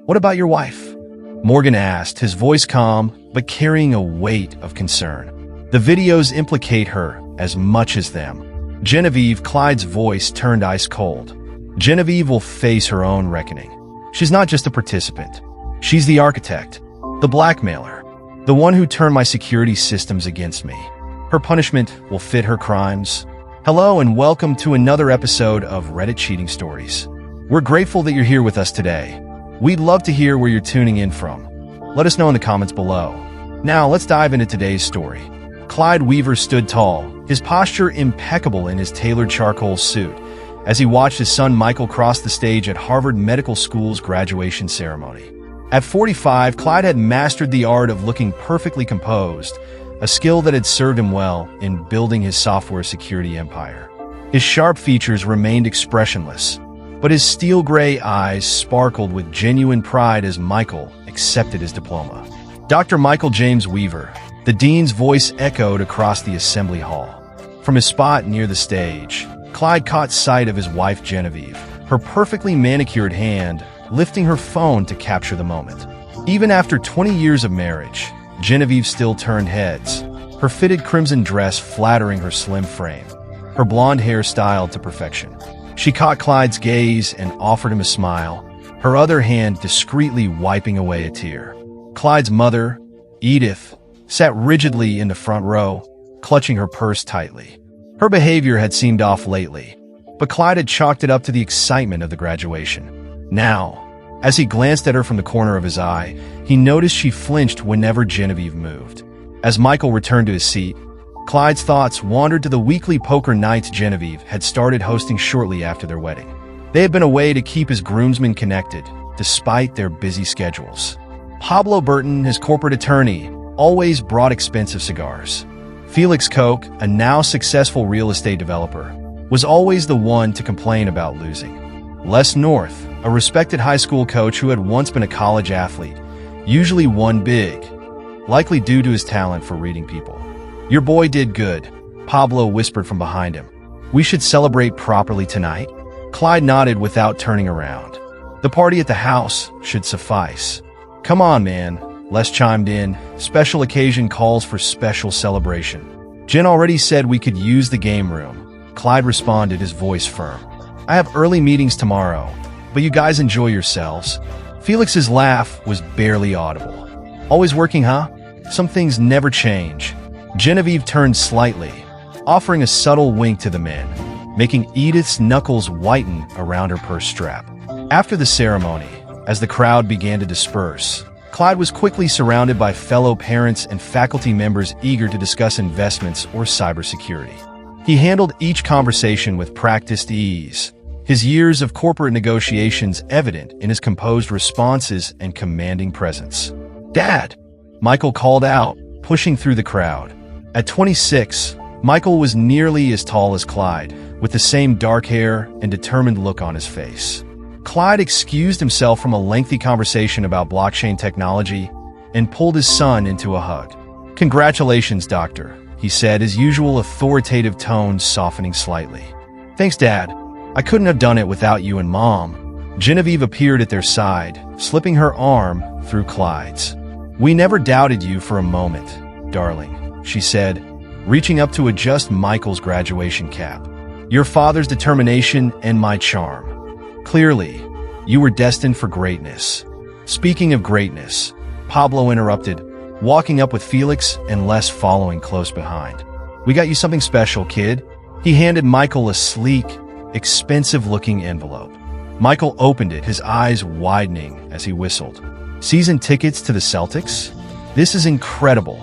What about your wife? Morgan asked, his voice calm, but carrying a weight of concern. The videos implicate her as much as them. Genevieve, Clyde's voice turned ice cold. Genevieve will face her own reckoning. She's not just a participant. She's the architect, the blackmailer, the one who turned my security systems against me. Her punishment will fit her crimes. Hello and welcome to another episode of Reddit Cheating Stories. We're grateful that you're here with us today. We'd love to hear where you're tuning in from. Let us know in the comments below. Now let's dive into today's story. Clyde Weaver stood tall, his posture impeccable in his tailored charcoal suit, as he watched his son Michael cross the stage at Harvard Medical School's graduation ceremony. At 45, Clyde had mastered the art of looking perfectly composed, a skill that had served him well in building his software security empire. His sharp features remained expressionless, but his steel gray eyes sparkled with genuine pride as Michael accepted his diploma. Dr. Michael James Weaver, the dean's voice echoed across the assembly hall. From his spot near the stage, Clyde caught sight of his wife Genevieve, her perfectly manicured hand lifting her phone to capture the moment. Even after 20 years of marriage, Genevieve still turned heads, her fitted crimson dress flattering her slim frame, her blonde hair styled to perfection. She caught Clyde's gaze and offered him a smile, her other hand discreetly wiping away a tear. Clyde's mother, Edith, sat rigidly in the front row, clutching her purse tightly. Her behavior had seemed off lately, but Clyde had chalked it up to the excitement of the graduation. Now, as he glanced at her from the corner of his eye, he noticed she flinched whenever Genevieve moved. As Michael returned to his seat, Clyde's thoughts wandered to the weekly poker nights Genevieve had started hosting shortly after their wedding. They had been a way to keep his groomsmen connected, despite their busy schedules. Pablo Burton, his corporate attorney, always brought expensive cigars. Felix Koch, a now successful real estate developer, was always the one to complain about losing. Les North, a respected high school coach who had once been a college athlete, usually won big, likely due to his talent for reading people. "Your boy did good," Pablo whispered from behind him. "We should celebrate properly tonight." Clyde nodded without turning around. "The party at the house should suffice." "Come on, man," Les chimed in. "Special occasion calls for special celebration." "Jen already said we could use the game room," Clyde responded, his voice firm. "I have early meetings tomorrow, but you guys enjoy yourselves." Felix's laugh was barely audible. "Always working, huh? Some things never change." Genevieve turned slightly, offering a subtle wink to the men, making Edith's knuckles whiten around her purse strap. After the ceremony, as the crowd began to disperse, Clyde was quickly surrounded by fellow parents and faculty members eager to discuss investments or cybersecurity. He handled each conversation with practiced ease, his years of corporate negotiations evident in his composed responses and commanding presence. "Dad!" Michael called out, pushing through the crowd. At 26, Michael was nearly as tall as Clyde, with the same dark hair and determined look on his face. Clyde excused himself from a lengthy conversation about blockchain technology and pulled his son into a hug. "Congratulations, doctor," he said, his usual authoritative tone softening slightly. "Thanks, Dad. I couldn't have done it without you and Mom." Genevieve appeared at their side, slipping her arm through Clyde's. "We never doubted you for a moment, darling," she said, reaching up to adjust Michael's graduation cap. "Your father's determination and my charm. Clearly, you were destined for greatness." Speaking of greatness, Pablo interrupted, walking up with Felix and Les following close behind. "We got you something special, kid." He handed Michael a sleek, expensive-looking envelope. Michael opened it, his eyes widening as he whistled. "Season tickets to the Celtics? This is incredible.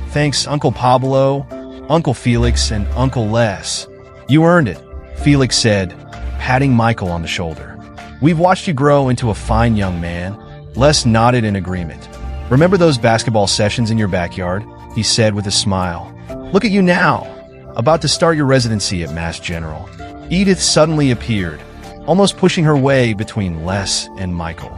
Thanks, Uncle Pablo, Uncle Felix, and Uncle Les. You earned it," Felix said, patting Michael on the shoulder. "We've watched you grow into a fine young man." Les nodded in agreement. "Remember those basketball sessions in your backyard?" he said with a smile. "Look at you now, about to start your residency at Mass General." Edith suddenly appeared, almost pushing her way between Les and Michael.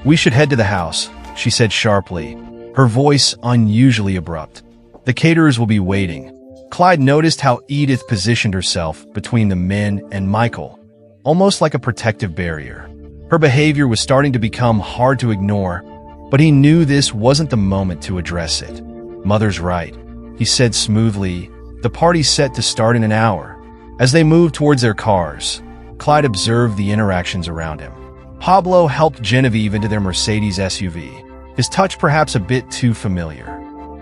"We should head to the house," she said sharply, her voice unusually abrupt. "The caterers will be waiting." Clyde noticed how Edith positioned herself between the men and Michael, almost like a protective barrier. Her behavior was starting to become hard to ignore, but he knew this wasn't the moment to address it. "Mother's right," he said smoothly. The party's set to start in an hour. As they moved towards their cars, Clyde observed the interactions around him. Pablo helped Genevieve into their Mercedes SUV, his touch perhaps a bit too familiar.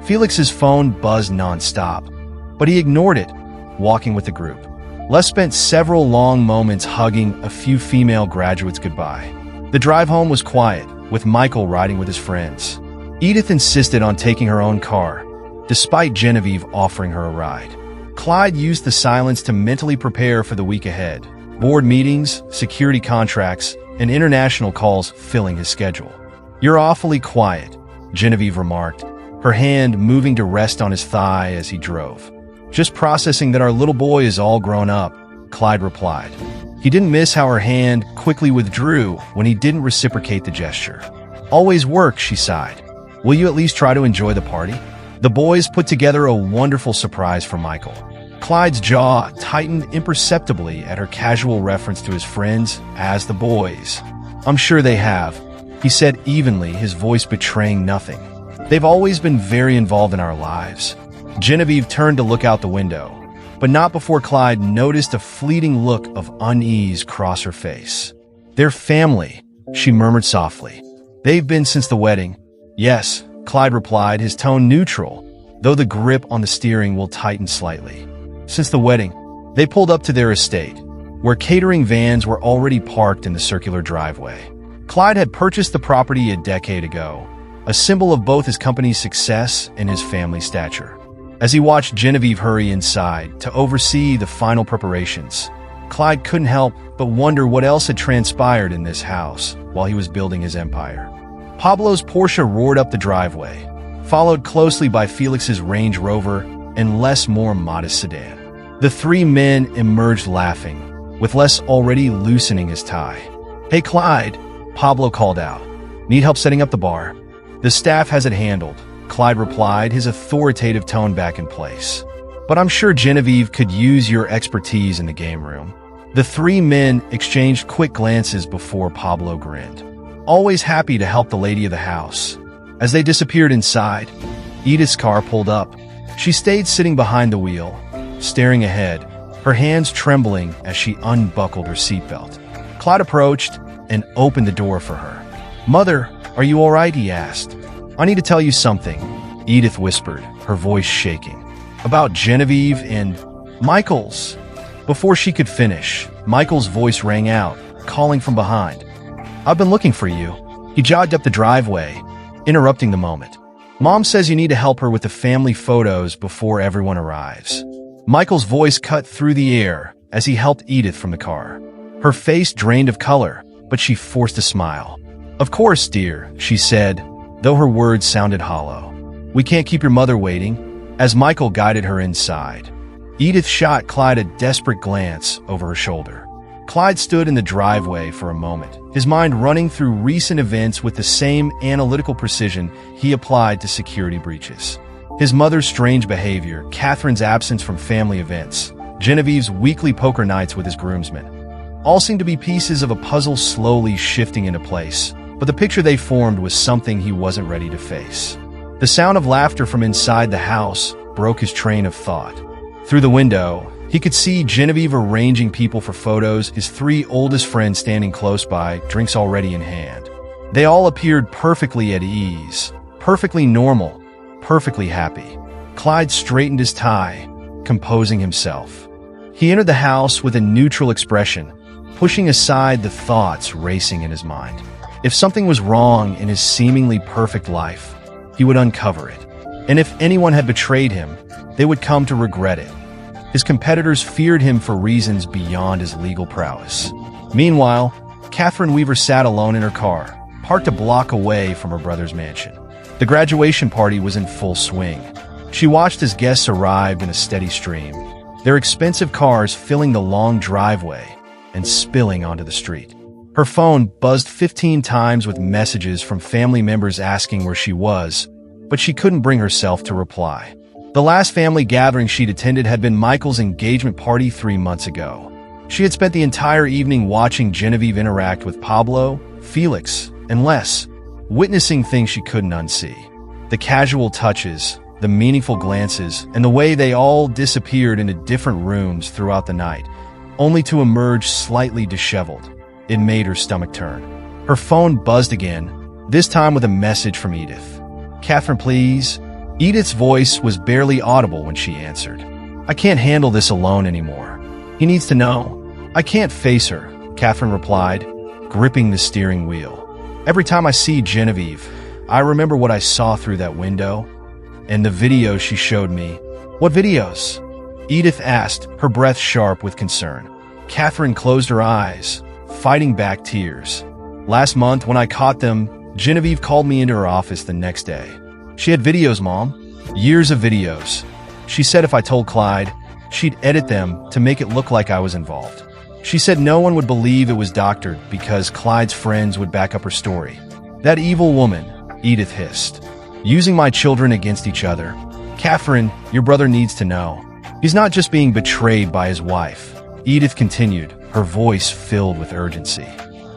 Felix's phone buzzed non-stop, but he ignored it, walking with the group. Les spent several long moments hugging a few female graduates goodbye. The drive home was quiet, with Michael riding with his friends. Edith insisted on taking her own car, despite Genevieve offering her a ride. Clyde used the silence to mentally prepare for the week ahead. Board meetings, security contracts, and international calls filling his schedule. "You're awfully quiet," Genevieve remarked, her hand moving to rest on his thigh as he drove. "Just processing that our little boy is all grown up," Clyde replied. He didn't miss how her hand quickly withdrew when he didn't reciprocate the gesture. "Always work," she sighed. "Will you at least try to enjoy the party?" The boys put together a wonderful surprise for Michael. Clyde's jaw tightened imperceptibly at her casual reference to his friends as the boys. "I'm sure they have," he said evenly, his voice betraying nothing. "They've always been very involved in our lives." Genevieve turned to look out the window, but not before Clyde noticed a fleeting look of unease cross her face. "They're family," she murmured softly. "They've been since the wedding." "Yes," Clyde replied, his tone neutral, though the grip on the steering wheel tightened slightly. "Since the wedding." They pulled up to their estate, where catering vans were already parked in the circular driveway. Clyde had purchased the property a decade ago, a symbol of both his company's success and his family's stature. As he watched Genevieve hurry inside to oversee the final preparations, Clyde couldn't help but wonder what else had transpired in this house while he was building his empire. Pablo's Porsche roared up the driveway, followed closely by Felix's Range Rover and Les' more modest sedan. The three men emerged laughing, with Les already loosening his tie. "Hey Clyde," Pablo called out. "Need help setting up the bar?" "The staff has it handled," Clyde replied, his authoritative tone back in place. "But I'm sure Genevieve could use your expertise in the game room." The three men exchanged quick glances before Pablo grinned. "Always happy to help the lady of the house." As they disappeared inside, Edith's car pulled up. She stayed sitting behind the wheel, staring ahead, her hands trembling as she unbuckled her seatbelt. Clyde approached and opened the door for her. "Mother, are you all right?" he asked. "I need to tell you something," Edith whispered, her voice shaking. "About Genevieve and Michael's." Before she could finish, Michael's voice rang out, calling from behind. "I've been looking for you." He jogged up the driveway, interrupting the moment. "Mom says you need to help her with the family photos before everyone arrives." Michael's voice cut through the air as he helped Edith from the car. Her face drained of color, but she forced a smile. "Of course, dear," she said, though her words sounded hollow. "We can't keep your mother waiting," as Michael guided her inside. Edith shot Clyde a desperate glance over her shoulder. Clyde stood in the driveway for a moment, his mind running through recent events with the same analytical precision he applied to security breaches. His mother's strange behavior, Catherine's absence from family events, Genevieve's weekly poker nights with his groomsmen. All seemed to be pieces of a puzzle slowly shifting into place, but the picture they formed was something he wasn't ready to face. The sound of laughter from inside the house broke his train of thought. Through the window, he could see Genevieve arranging people for photos, his three oldest friends standing close by, drinks already in hand. They all appeared perfectly at ease, perfectly normal, perfectly happy. Clyde straightened his tie, composing himself. He entered the house with a neutral expression, pushing aside the thoughts racing in his mind. If something was wrong in his seemingly perfect life, he would uncover it. And if anyone had betrayed him, they would come to regret it. His competitors feared him for reasons beyond his legal prowess. Meanwhile, Catherine Weaver sat alone in her car, parked a block away from her brother's mansion. The graduation party was in full swing. She watched as guests arrived in a steady stream, their expensive cars filling the long driveway and spilling onto the street. Her phone buzzed 15 times with messages from family members asking where she was, but she couldn't bring herself to reply. The last family gathering she'd attended had been Michael's engagement party 3 months ago. She had spent the entire evening watching Genevieve interact with Pablo, Felix, and Les, witnessing things she couldn't unsee. The casual touches, the meaningful glances, and the way they all disappeared into different rooms throughout the night, only to emerge slightly disheveled. It made her stomach turn. Her phone buzzed again, this time with a message from Edith. "Catherine, please." Edith's voice was barely audible when she answered. "I can't handle this alone anymore. He needs to know." "I can't face her," Catherine replied, gripping the steering wheel. "Every time I see Genevieve, I remember what I saw through that window and the videos she showed me." "What videos?" Edith asked, her breath sharp with concern. Catherine closed her eyes, fighting back tears. "Last month, when I caught them, Genevieve called me into her office the next day. She had videos, Mom. Years of videos. She said if I told Clyde, she'd edit them to make it look like I was involved. She said no one would believe it was doctored because Clyde's friends would back up her story. That evil woman," Edith hissed. "Using my children against each other. Catherine, your brother needs to know. He's not just being betrayed by his wife," Edith continued, her voice filled with urgency.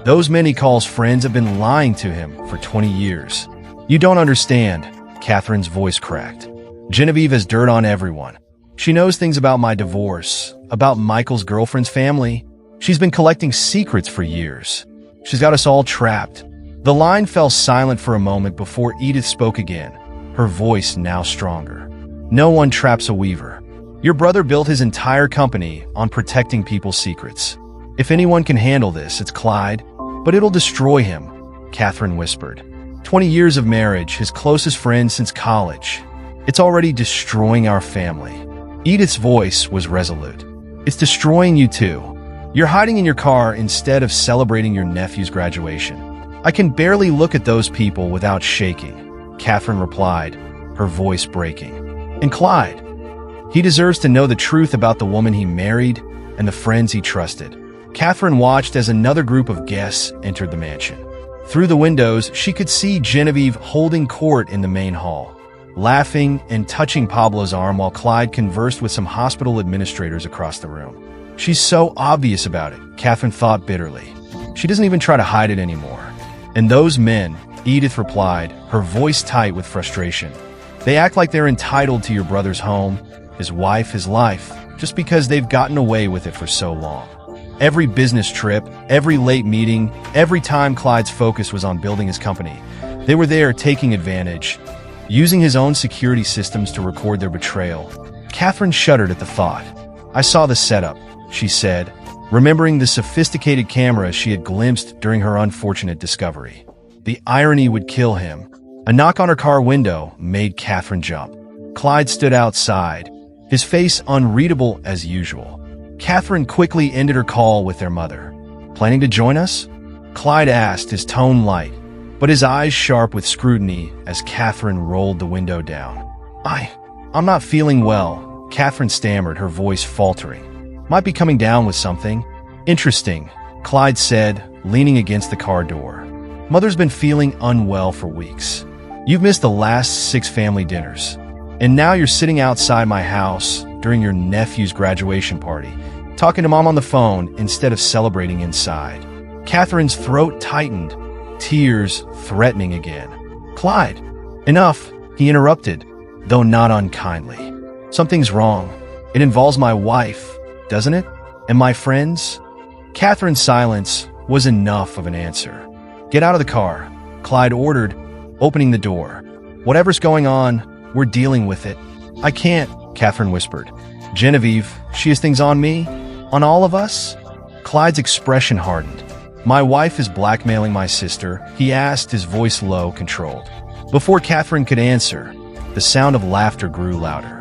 "Those men he calls friends have been lying to him for 20 years. You don't understand," Catherine's voice cracked. "Genevieve has dirt on everyone. She knows things about my divorce, about Michael's girlfriend's family. She's been collecting secrets for years. She's got us all trapped." The line fell silent for a moment before Edith spoke again, her voice now stronger. "No one traps a weaver. Your brother built his entire company on protecting people's secrets. If anyone can handle this, it's Clyde, but it'll destroy him," Catherine whispered. 20 years of marriage, his closest friend since college. It's already destroying our family. Edith's voice was resolute. "It's destroying you too. You're hiding in your car instead of celebrating your nephew's graduation. I can barely look at those people without shaking," Catherine replied, her voice breaking. "And Clyde? He deserves to know the truth about the woman he married and the friends he trusted." Catherine watched as another group of guests entered the mansion. Through the windows, she could see Genevieve holding court in the main hall, laughing and touching Pablo's arm while Clyde conversed with some hospital administrators across the room. "She's so obvious about it," Catherine thought bitterly. "She doesn't even try to hide it anymore." "And those men," Edith replied, her voice tight with frustration. "They act like they're entitled to your brother's home, his wife, his life, just because they've gotten away with it for so long. Every business trip, every late meeting, every time Clyde's focus was on building his company, they were there taking advantage, using his own security systems to record their betrayal." Catherine shuddered at the thought. "I saw the setup," she said, remembering the sophisticated camera she had glimpsed during her unfortunate discovery. The irony would kill him. A knock on her car window made Catherine jump. Clyde stood outside, his face unreadable as usual. Catherine quickly ended her call with their mother. "Planning to join us?" Clyde asked, his tone light, but his eyes sharp with scrutiny as Catherine rolled the window down. I'm not feeling well," Catherine stammered, her voice faltering. "Might be coming down with something." "Interesting," Clyde said, leaning against the car door. "Mother's been feeling unwell for weeks. You've missed the last 6 family dinners. And now you're sitting outside my house during your nephew's graduation party, talking to Mom on the phone instead of celebrating inside." Catherine's throat tightened, tears threatening again. "Clyde, enough," he interrupted, though not unkindly. "Something's wrong. It involves my wife, doesn't it? And my friends?" Catherine's silence was enough of an answer. "Get out of the car," Clyde ordered, opening the door. "Whatever's going on, we're dealing with it." "I can't," Catherine whispered. "Genevieve, she has things on me? On all of us?" Clyde's expression hardened. "My wife is blackmailing my sister," he asked, his voice low, controlled. Before Catherine could answer, the sound of laughter grew louder.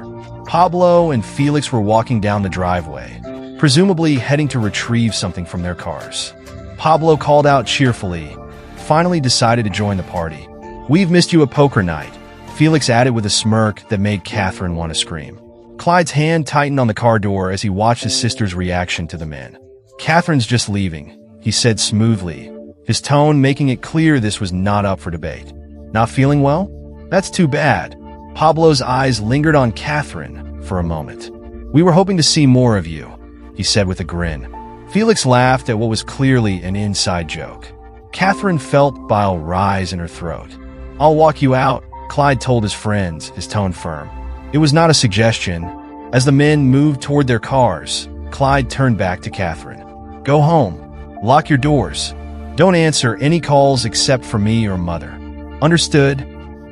Pablo and Felix were walking down the driveway, presumably heading to retrieve something from their cars. Pablo called out cheerfully, finally decided to join the party. "We've missed you a poker night," Felix added with a smirk that made Catherine want to scream. Clyde's hand tightened on the car door as he watched his sister's reaction to the men. "Catherine's just leaving," he said smoothly, his tone making it clear this was not up for debate. "Not feeling well? That's too bad." Pablo's eyes lingered on Catherine for a moment. "We were hoping to see more of you," he said with a grin. Felix laughed at what was clearly an inside joke. Catherine felt bile rise in her throat. "I'll walk you out," Clyde told his friends, his tone firm. It was not a suggestion. As the men moved toward their cars, Clyde turned back to Catherine. "Go home. Lock your doors. Don't answer any calls except for me or Mother." "Understood?"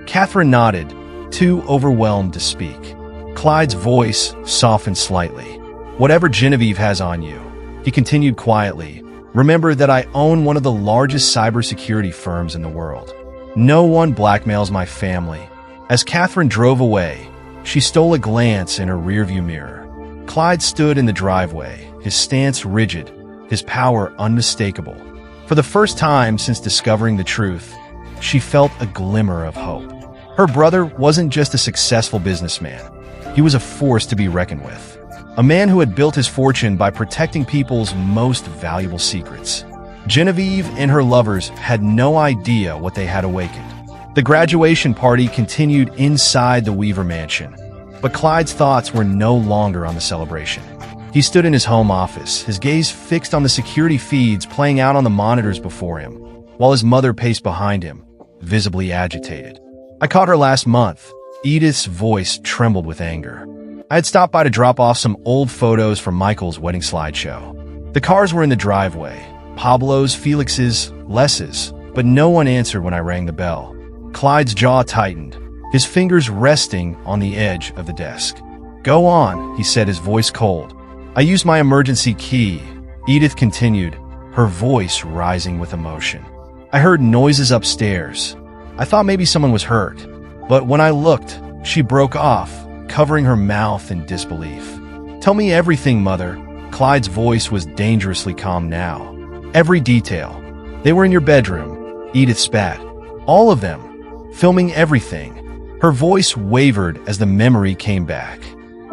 Catherine nodded, too overwhelmed to speak. Clyde's voice softened slightly. "Whatever Genevieve has on you," he continued quietly, "remember that I own one of the largest cybersecurity firms in the world. No one blackmails my family." As Catherine drove away, she stole a glance in her rearview mirror. Clyde stood in the driveway, his stance rigid, his power unmistakable. For the first time since discovering the truth, she felt a glimmer of hope. Her brother wasn't just a successful businessman. He was a force to be reckoned with. A man who had built his fortune by protecting people's most valuable secrets. Genevieve and her lovers had no idea what they had awakened. The graduation party continued inside the Weaver mansion, but Clyde's thoughts were no longer on the celebration. He stood in his home office, his gaze fixed on the security feeds playing out on the monitors before him, while his mother paced behind him, visibly agitated. "I caught her last month." Edith's voice trembled with anger. "I had stopped by to drop off some old photos from Michael's wedding slideshow. The cars were in the driveway, Pablo's, Felix's, Les's, but no one answered when I rang the bell." Clyde's jaw tightened, his fingers resting on the edge of the desk. "Go on," he said, his voice cold. "I used my emergency key," Edith continued, her voice rising with emotion. "I heard noises upstairs. I thought maybe someone was hurt. But when I looked, she broke off, covering her mouth in disbelief. "Tell me everything, Mother." Clyde's voice was dangerously calm now. "Every detail. They were in your bedroom," Edith spat. "All of them. Filming everything." Her voice wavered as the memory came back.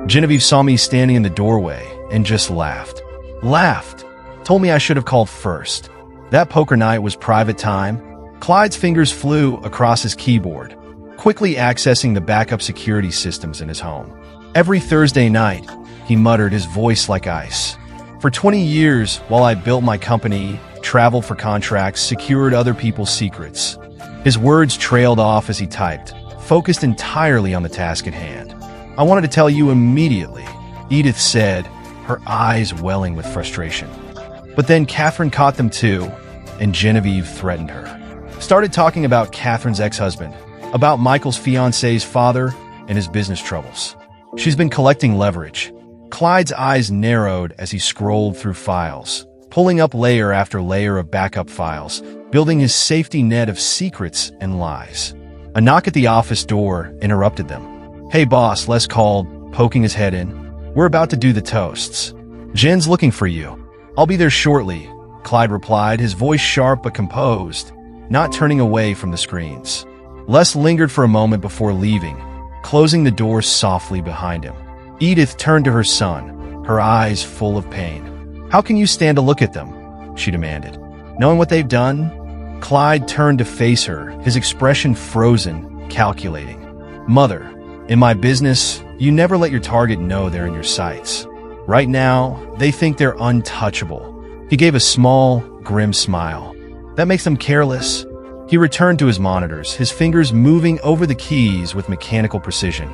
"Genevieve saw me standing in the doorway and just laughed. Laughed. Told me I should have called first. That poker night was private time." Clyde's fingers flew across his keyboard, quickly accessing the backup security systems in his home. "Every Thursday night," he muttered, his voice like ice. "For 20 years, while I built my company, traveled for contracts, secured other people's secrets." His words trailed off as he typed, focused entirely on the task at hand. "I wanted to tell you immediately," Edith said, her eyes welling with frustration. But then Catherine caught them too, and Genevieve threatened her. Started talking about Catherine's ex-husband, about Michael's fiancé's father, and his business troubles. She's been collecting leverage. Clyde's eyes narrowed as he scrolled through files, pulling up layer after layer of backup files, building his safety net of secrets and lies. A knock at the office door interrupted them. "Hey boss," Les called, poking his head in. "We're about to do the toasts. Jen's looking for you." "I'll be there shortly," Clyde replied, his voice sharp but composed, not turning away from the screens. Les lingered for a moment before leaving, closing the door softly behind him. Edith turned to her son, her eyes full of pain. "How can you stand to look at them?" she demanded. "Knowing what they've done?" Clyde turned to face her, his expression frozen, calculating. "Mother, in my business, you never let your target know they're in your sights. Right now, they think they're untouchable." He gave a small, grim smile. "That makes them careless." He returned to his monitors, his fingers moving over the keys with mechanical precision,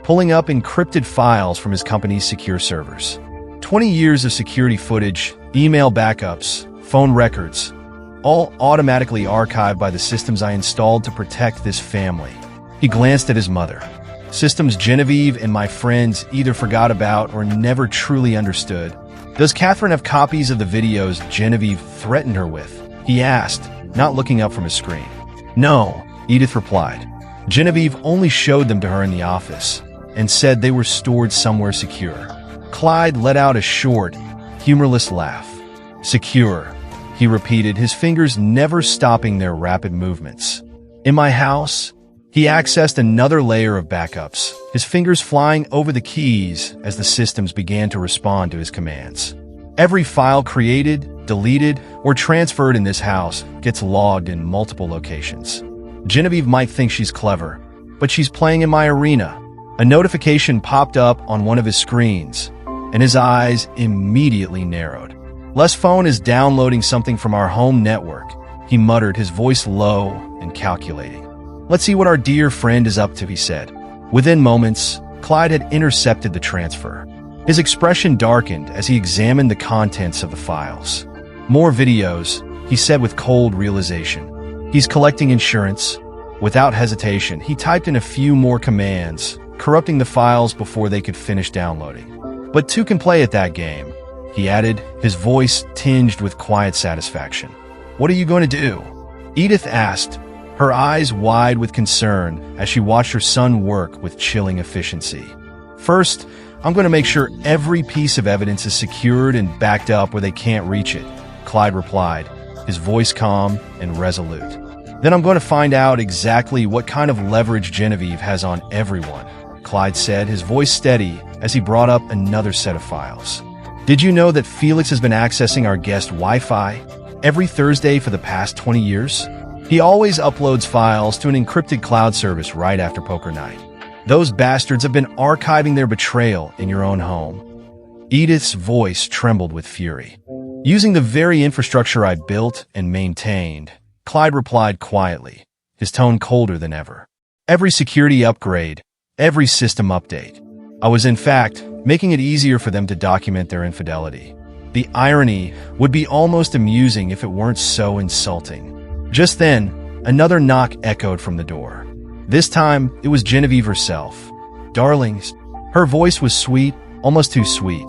pulling up encrypted files from his company's secure servers. 20 years of security footage, email backups, phone records, all automatically archived by the systems I installed to protect this family. He glanced at his mother. "Systems Genevieve and my friends either forgot about or never truly understood. Does Catherine have copies of the videos Genevieve threatened her with?" he asked, not looking up from his screen. "No," Edith replied. "Genevieve only showed them to her in the office and said they were stored somewhere secure." Clyde let out a short, humorless laugh. "Secure," he repeated, his fingers never stopping their rapid movements. "In my house?" He accessed another layer of backups, his fingers flying over the keys as the systems began to respond to his commands. Every file created, deleted, or transferred in this house gets logged in multiple locations. Genevieve might think she's clever, but she's playing in my arena. A notification popped up on one of his screens, and his eyes immediately narrowed. Les phone is downloading something from our home network, he muttered, his voice low and calculating. Let's see what our dear friend is up to, he said. Within moments, Clyde had intercepted the transfer. His expression darkened as he examined the contents of the files. More videos, he said with cold realization. He's collecting insurance. Without hesitation, he typed in a few more commands, corrupting the files before they could finish downloading. But two can play at that game, he added, his voice tinged with quiet satisfaction. What are you going to do? Edith asked, her eyes wide with concern as she watched her son work with chilling efficiency. First, I'm going to make sure every piece of evidence is secured and backed up where they can't reach it, Clyde replied, his voice calm and resolute. Then I'm going to find out exactly what kind of leverage Genevieve has on everyone, Clyde said, his voice steady as he brought up another set of files. Did you know that Felix has been accessing our guest Wi-Fi every Thursday for the past 20 years? He always uploads files to an encrypted cloud service right after poker night. Those bastards have been archiving their betrayal in your own home. Edith's voice trembled with fury. Using the very infrastructure I built and maintained, Clyde replied quietly, his tone colder than ever. Every security upgrade, every system update. I was, in fact, making it easier for them to document their infidelity. The irony would be almost amusing if it weren't so insulting. Just then, another knock echoed from the door. This time, it was Genevieve herself. Darlings. Her voice was sweet, almost too sweet.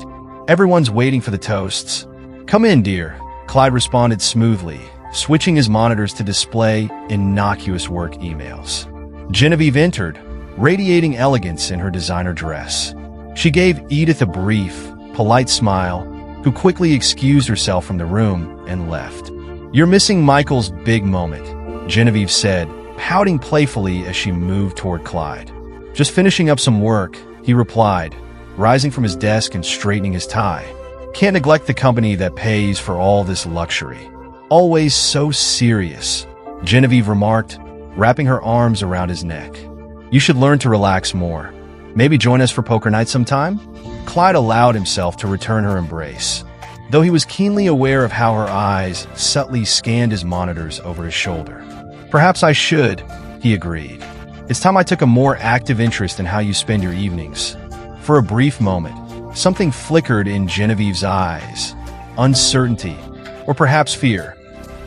Everyone's waiting for the toasts. Come in, dear, Clyde responded smoothly, switching his monitors to display innocuous work emails. Genevieve entered, radiating elegance in her designer dress. She gave Edith a brief, polite smile, who quickly excused herself from the room and left. You're missing Michael's big moment, Genevieve said, pouting playfully as she moved toward Clyde. Just finishing up some work, he replied, rising from his desk and straightening his tie. Can't neglect the company that pays for all this luxury. Always so serious, Genevieve remarked, wrapping her arms around his neck. You should learn to relax more. Maybe join us for poker night sometime? Clyde allowed himself to return her embrace, though he was keenly aware of how her eyes subtly scanned his monitors over his shoulder. Perhaps I should, he agreed. It's time I took a more active interest in how you spend your evenings. For a brief moment, something flickered in Genevieve's eyes. Uncertainty, or perhaps fear,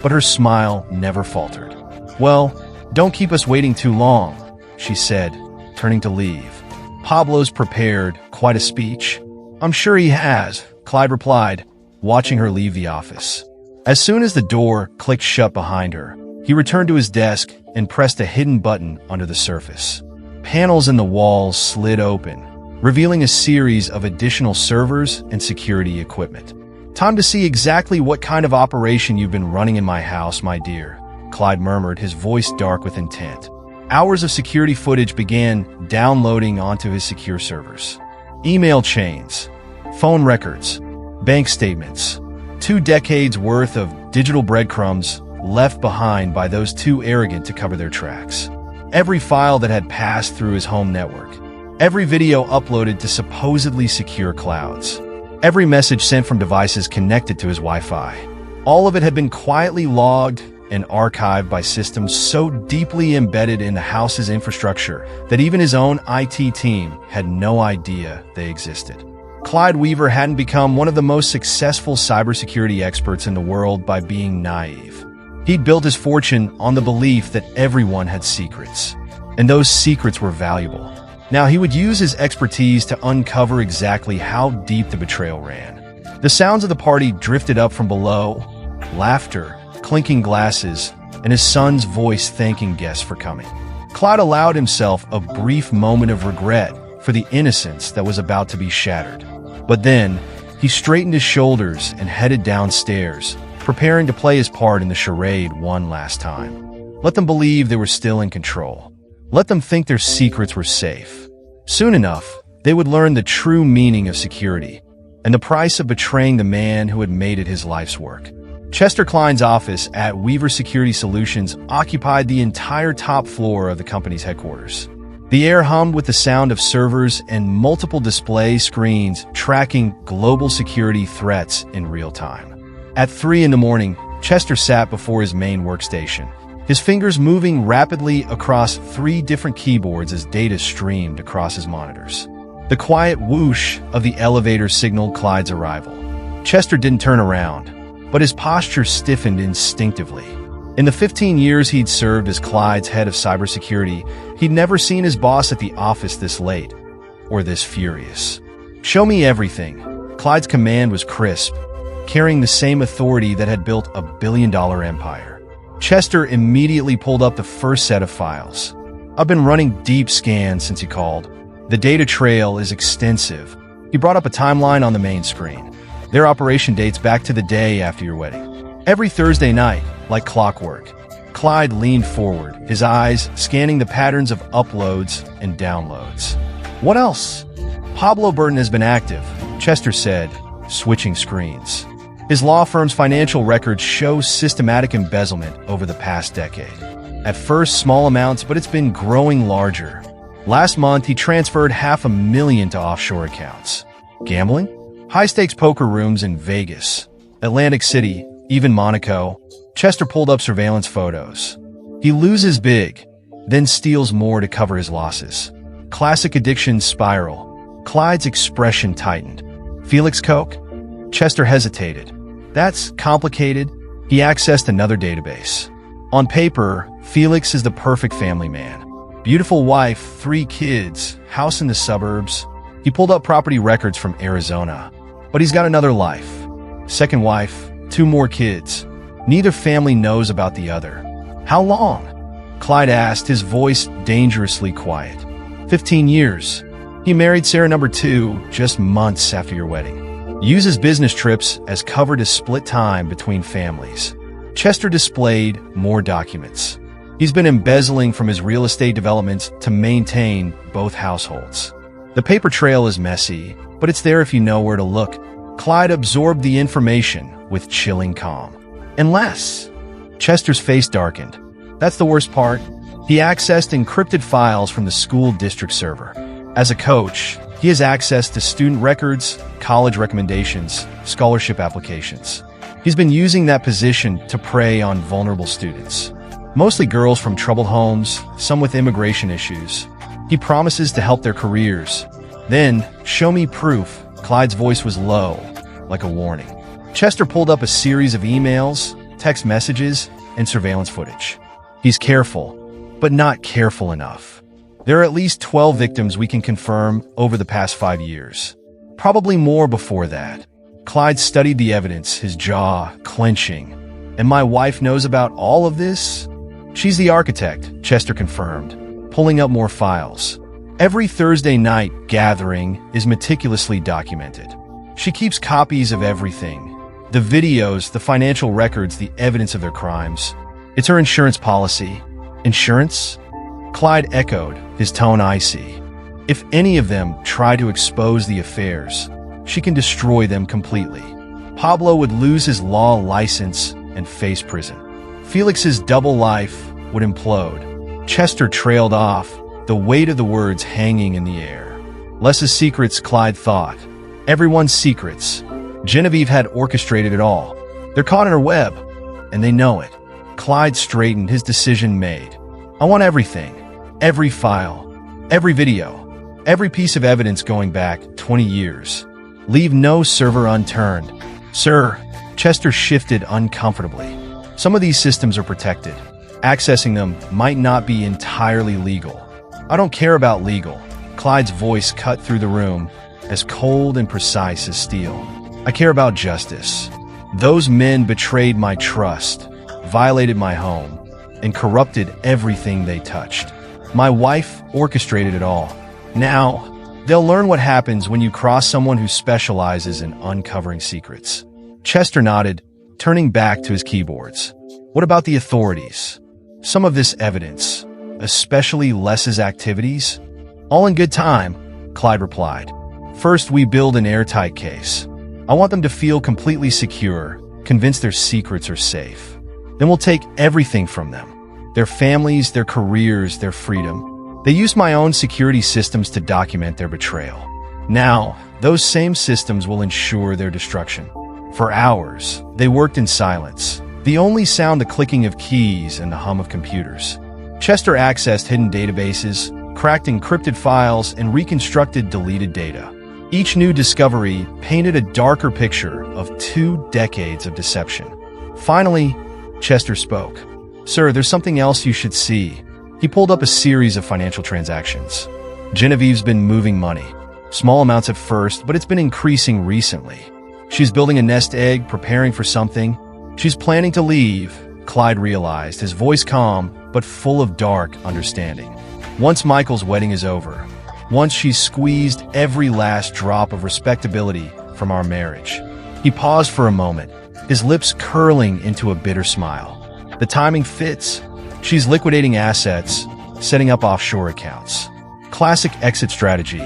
but her smile never faltered. Well, don't keep us waiting too long, she said, turning to leave. Pablo's prepared quite a speech. I'm sure he has, Clyde replied, watching her leave the office. As soon as the door clicked shut behind her, he returned to his desk and pressed a hidden button under the surface. Panels in the walls slid open, revealing a series of additional servers and security equipment. Time to see exactly what kind of operation you've been running in my house, my dear, Clyde murmured, his voice dark with intent. Hours of security footage began downloading onto his secure servers. Email chains, phone records, bank statements, 2 decades worth of digital breadcrumbs left behind by those too arrogant to cover their tracks. Every file that had passed through his home network. Every video uploaded to supposedly secure clouds. Every message sent from devices connected to his Wi-Fi. All of it had been quietly logged and archived by systems so deeply embedded in the house's infrastructure that even his own IT team had no idea they existed. Clyde Weaver hadn't become one of the most successful cybersecurity experts in the world by being naive. He'd built his fortune on the belief that everyone had secrets, and those secrets were valuable. Now he would use his expertise to uncover exactly how deep the betrayal ran. The sounds of the party drifted up from below, laughter, clinking glasses, and his son's voice thanking guests for coming. Clyde allowed himself a brief moment of regret for the innocence that was about to be shattered. But then, he straightened his shoulders and headed downstairs, preparing to play his part in the charade one last time. Let them believe they were still in control. Let them think their secrets were safe. Soon enough, they would learn the true meaning of security and the price of betraying the man who had made it his life's work. Chester Klein's office at Weaver Security Solutions occupied the entire top floor of the company's headquarters. The air hummed with the sound of servers and multiple display screens tracking global security threats in real time. At 3 in the morning, Chester sat before his main workstation, his fingers moving rapidly across 3 different keyboards as data streamed across his monitors. The quiet whoosh of the elevator signaled Clyde's arrival. Chester didn't turn around, but his posture stiffened instinctively. In the 15 years he'd served as Clyde's head of cybersecurity, he'd never seen his boss at the office this late, or this furious. "Show me everything." Clyde's command was crisp, carrying the same authority that had built a billion-dollar empire. Chester immediately pulled up the first set of files. "I've been running deep scans since you called. The data trail is extensive." He brought up a timeline on the main screen. "Their operation dates back to the day after your wedding. Every Thursday night, like clockwork." Clyde leaned forward, his eyes scanning the patterns of uploads and downloads. "What else?" "Pablo Burton has been active," Chester said, switching screens. His law firm's financial records show systematic embezzlement over the past decade. At first, small amounts, but it's been growing larger. Last month, he transferred $500,000 to offshore accounts. Gambling? High-stakes poker rooms in Vegas, Atlantic City, even Monaco. Chester pulled up surveillance photos. He loses big, then steals more to cover his losses. Classic addiction spiral. Clyde's expression tightened. "Felix Koch?" Chester hesitated. "That's complicated." He accessed another database. On paper, Felix is the perfect family man. Beautiful wife, 3 kids, house in the suburbs. He pulled up property records from Arizona. But he's got another life. Second wife, 2 more kids. Neither family knows about the other. "How long?" Clyde asked, his voice dangerously quiet. 15 years. He married Sarah number 2 just months after your wedding. Uses business trips as cover to split time between families. Chester displayed more documents. He's been embezzling from his real estate developments to maintain both households. The paper trail is messy, but it's there if you know where to look. Clyde absorbed the information with chilling calm. "Unless..." Chester's face darkened. "That's the worst part." He accessed encrypted files from the school district server. As a coach, he has access to student records, college recommendations, scholarship applications. He's been using that position to prey on vulnerable students. Mostly girls from troubled homes, some with immigration issues. He promises to help their careers. Then, "Show me proof." Clyde's voice was low, like a warning. Chester pulled up a series of emails, text messages, and surveillance footage. He's careful, but not careful enough. There are at least 12 victims we can confirm over the past 5 years. Probably more before that. Clyde studied the evidence, his jaw clenching. "And my wife knows about all of this?" "She's the architect," Chester confirmed, pulling up more files. Every Thursday night gathering is meticulously documented. She keeps copies of everything. The videos, the financial records, the evidence of their crimes. It's her insurance policy. "Insurance?" Clyde echoed, his tone icy. "If any of them try to expose the affairs, she can destroy them completely. Pablo would lose his law license and face prison. Felix's double life would implode." Chester trailed off, the weight of the words hanging in the air. Less's secrets, Clyde thought. Everyone's secrets. Genevieve had orchestrated it all. They're caught in her web, and they know it. Clyde straightened, his decision made. "I want everything. Every file. Every video. Every piece of evidence going back 20 years. Leave no server unturned." "Sir," Chester shifted uncomfortably. "Some of these systems are protected. Accessing them might not be entirely legal." "I don't care about legal." Clyde's voice cut through the room, as cold and precise as steel. "I care about justice. Those men betrayed my trust, violated my home, and corrupted everything they touched. My wife orchestrated it all. Now, they'll learn what happens when you cross someone who specializes in uncovering secrets." Chester nodded, turning back to his keyboards. "What about the authorities? Some of this evidence, especially Less's activities?" "All in good time," Clyde replied. "First, we build an airtight case. I want them to feel completely secure, convinced their secrets are safe. Then we'll take everything from them. Their families, their careers, their freedom. They used my own security systems to document their betrayal. Now, those same systems will ensure their destruction. For hours, they worked in silence. The only sound the clicking of keys and the hum of computers. Chester accessed hidden databases, cracked encrypted files, and reconstructed deleted data. Each new discovery painted a darker picture of 2 decades of deception. Finally, Chester spoke. "Sir, there's something else you should see." He pulled up a series of financial transactions. Genevieve's been moving money. Small amounts at first, but it's been increasing recently. She's building a nest egg, preparing for something. She's planning to leave, Clyde realized, his voice calm, but full of dark understanding. Once Michael's wedding is over, once she's squeezed every last drop of respectability from our marriage. He paused for a moment, his lips curling into a bitter smile. The timing fits. She's liquidating assets, setting up offshore accounts. Classic exit strategy.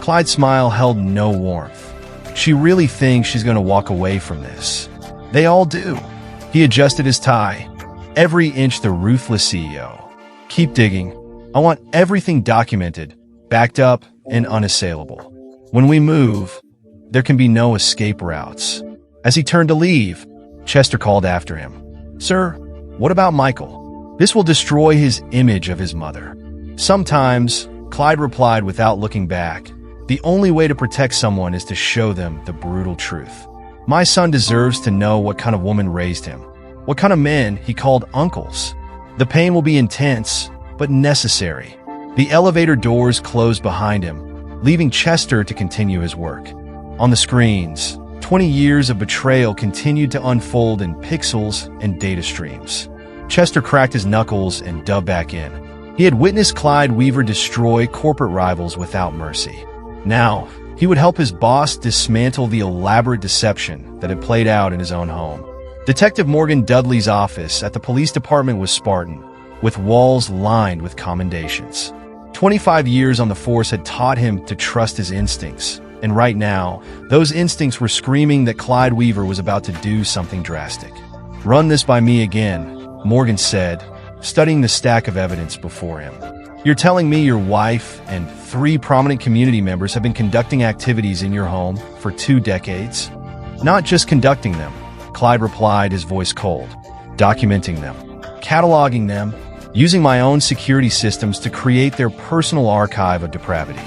Clyde's smile held no warmth. She really thinks she's going to walk away from this. They all do. He adjusted his tie. Every inch the ruthless CEO. Keep digging. I want everything documented, backed up, and unassailable. When we move, there can be no escape routes. As he turned to leave, Chester called after him. "Sir, what about Michael? This will destroy his image of his mother." "Sometimes," Clyde replied without looking back, "the only way to protect someone is to show them the brutal truth. My son deserves to know what kind of woman raised him, what kind of men he called uncles. The pain will be intense, but necessary." The elevator doors closed behind him, leaving Chester to continue his work. On the screens, 20 years of betrayal continued to unfold in pixels and data streams. Chester cracked his knuckles and dug back in. He had witnessed Clyde Weaver destroy corporate rivals without mercy. Now, he would help his boss dismantle the elaborate deception that had played out in his own home. Detective Morgan Dudley's office at the police department was Spartan, with walls lined with commendations. 25 years on the force had taught him to trust his instincts, and right now, those instincts were screaming that Clyde Weaver was about to do something drastic. "Run this by me again," Morgan said, studying the stack of evidence before him. "You're telling me your wife and 3 prominent community members have been conducting activities in your home for 2 decades? "Not just conducting them," Clyde replied, his voice cold. "Documenting them, cataloging them, using my own security systems to create their personal archive of depravity."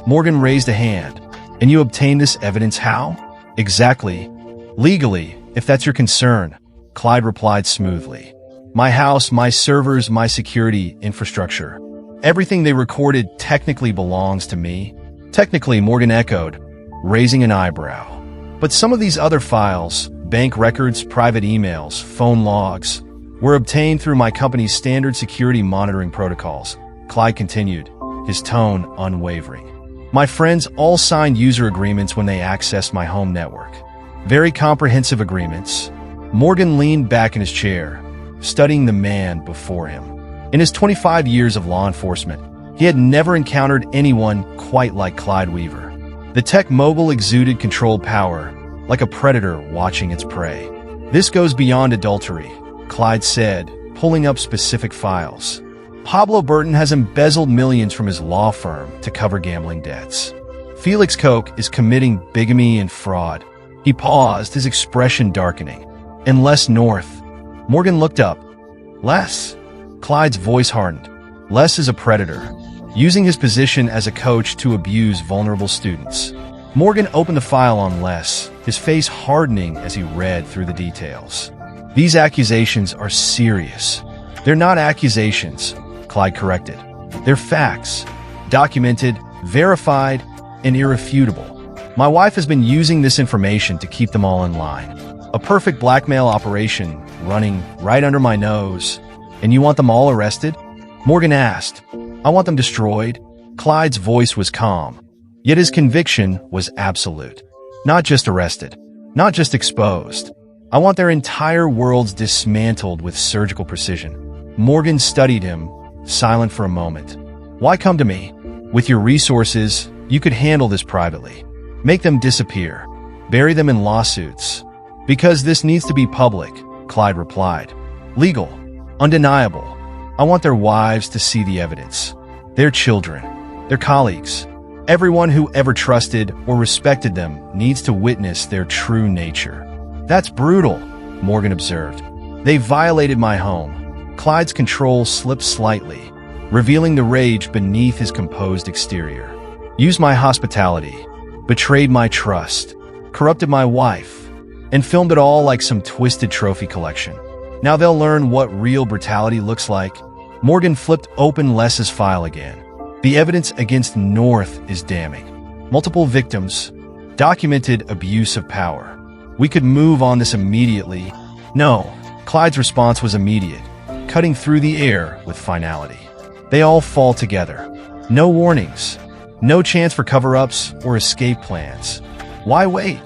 Morgan raised a hand. "And you obtained this evidence how?" "Exactly. Legally, if that's your concern," Clyde replied smoothly. "My house, my servers, my security infrastructure. Everything they recorded technically belongs to me." "Technically," Morgan echoed, raising an eyebrow. "But some of these other files, bank records, private emails, phone logs, were obtained through my company's standard security monitoring protocols," Clyde continued, his tone unwavering. "My friends all signed user agreements when they accessed my home network. Very comprehensive agreements." Morgan leaned back in his chair, studying the man before him. In his 25 years of law enforcement, he had never encountered anyone quite like Clyde Weaver. The tech mogul exuded controlled power, like a predator watching its prey. "This goes beyond adultery," Clyde said, pulling up specific files. "Pablo Burton has embezzled millions from his law firm to cover gambling debts. Felix Koch is committing bigamy and fraud." He paused, his expression darkening. "And Les North." Morgan looked up. "Les?" Clyde's voice hardened. "Les is a predator, using his position as a coach to abuse vulnerable students." Morgan opened the file on Les, his face hardening as he read through the details. "These accusations are serious." "They're not accusations," Clyde corrected. "They're facts, documented, verified, and irrefutable. My wife has been using this information to keep them all in line. A perfect blackmail operation running right under my nose. And you want them all arrested?" Morgan asked. "I want them destroyed." Clyde's voice was calm, yet his conviction was absolute. "Not just arrested, not just exposed. I want their entire worlds dismantled with surgical precision." Morgan studied him, silent for a moment. "Why come to me? With your resources, you could handle this privately. Make them disappear. Bury them in lawsuits." "Because this needs to be public," Clyde replied. "Legal. Undeniable. I want their wives to see the evidence. Their children. Their colleagues. Everyone who ever trusted or respected them needs to witness their true nature." That's brutal, Morgan observed. They violated my home. Clyde's control slipped slightly, revealing the rage beneath his composed exterior. Used my hospitality, betrayed my trust, corrupted my wife, and filmed it all like some twisted trophy collection. Now they'll learn what real brutality looks like. Morgan flipped open Les's file again. The evidence against North is damning. Multiple victims, documented abuse of power. We could move on this immediately. No, Clyde's response was immediate, cutting through the air with finality. They all fall together. No warnings. No chance for cover-ups or escape plans. Why wait?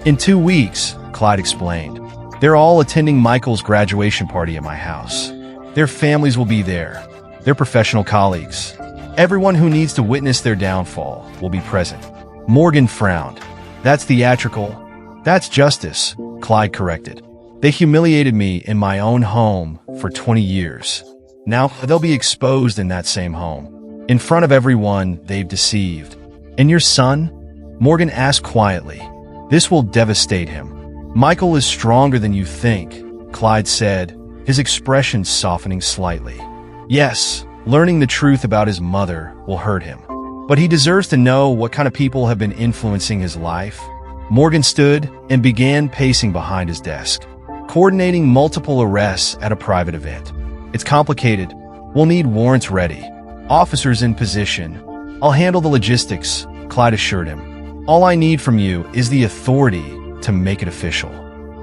In 2 weeks, Clyde explained. They're all attending Michael's graduation party at my house. Their families will be there. Their professional colleagues. Everyone who needs to witness their downfall will be present. Morgan frowned. That's theatrical. That's justice, Clyde corrected. They humiliated me in my own home for 20 years. Now they'll be exposed in that same home, in front of everyone they've deceived. And your son? Morgan asked quietly. This will devastate him. Michael is stronger than you think, Clyde said, his expression softening slightly. Yes, learning the truth about his mother will hurt him. But he deserves to know what kind of people have been influencing his life. Morgan stood and began pacing behind his desk, coordinating multiple arrests at a private event. It's complicated. We'll need warrants ready. Officers in position. I'll handle the logistics, Clyde assured him. All I need from you is the authority to make it official.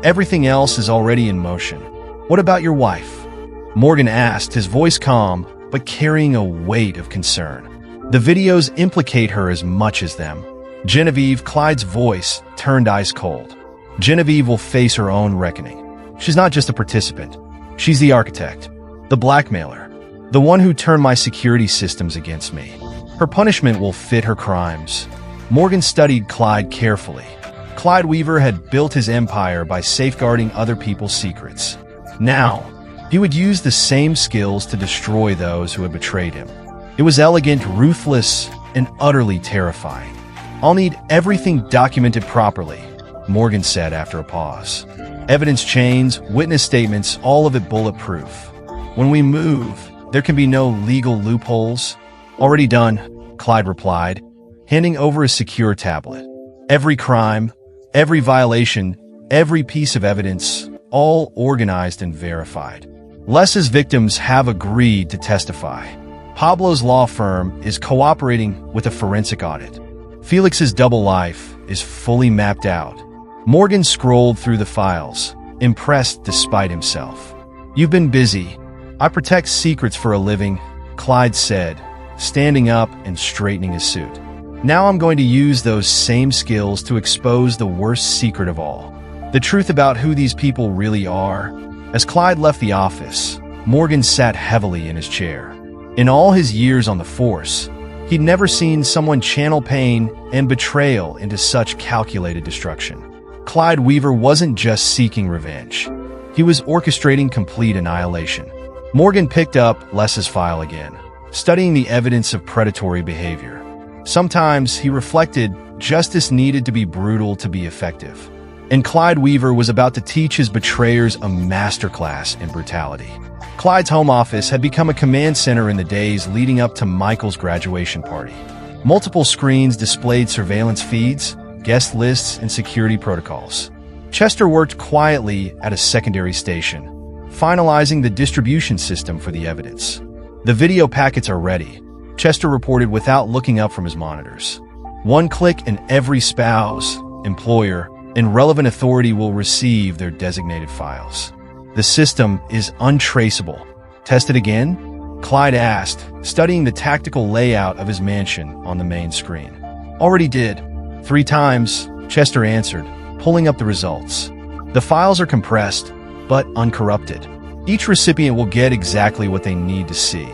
Everything else is already in motion. What about your wife? Morgan asked, his voice calm, but carrying a weight of concern. The videos implicate her as much as them. Genevieve, Clyde's voice, turned ice cold. Genevieve will face her own reckoning. She's not just a participant. She's the architect, the blackmailer, the one who turned my security systems against me. Her punishment will fit her crimes. Morgan studied Clyde carefully. Clyde Weaver had built his empire by safeguarding other people's secrets. Now, he would use the same skills to destroy those who had betrayed him. It was elegant, ruthless, and utterly terrifying. I'll need everything documented properly, Morgan said after a pause. Evidence chains, witness statements, all of it bulletproof. When we move, there can be no legal loopholes. Already done, Clyde replied, handing over a secure tablet. Every crime, every violation, every piece of evidence, all organized and verified. Les's victims have agreed to testify. Pablo's law firm is cooperating with a forensic audit. Felix's double life is fully mapped out. Morgan scrolled through the files, impressed despite himself. You've been busy. I protect secrets for a living, Clyde said, standing up and straightening his suit. Now I'm going to use those same skills to expose the worst secret of all. The truth about who these people really are. As Clyde left the office, Morgan sat heavily in his chair. In all his years on the force, he'd never seen someone channel pain and betrayal into such calculated destruction. Clyde Weaver wasn't just seeking revenge. He was orchestrating complete annihilation. Morgan picked up Les's file again, studying the evidence of predatory behavior. Sometimes, he reflected, justice needed to be brutal to be effective. And Clyde Weaver was about to teach his betrayers a masterclass in brutality. Clyde's home office had become a command center in the days leading up to Michael's graduation party. Multiple screens displayed surveillance feeds, guest lists, and security protocols. Chester worked quietly at a secondary station, finalizing the distribution system for the evidence. The video packets are ready, Chester reported without looking up from his monitors. One click and every spouse, employer, and relevant authority will receive their designated files. The system is untraceable. Test it again? Clyde asked, studying the tactical layout of his mansion on the main screen. Already did. 3 times, Chester answered, pulling up the results. The files are compressed, but uncorrupted. Each recipient will get exactly what they need to see.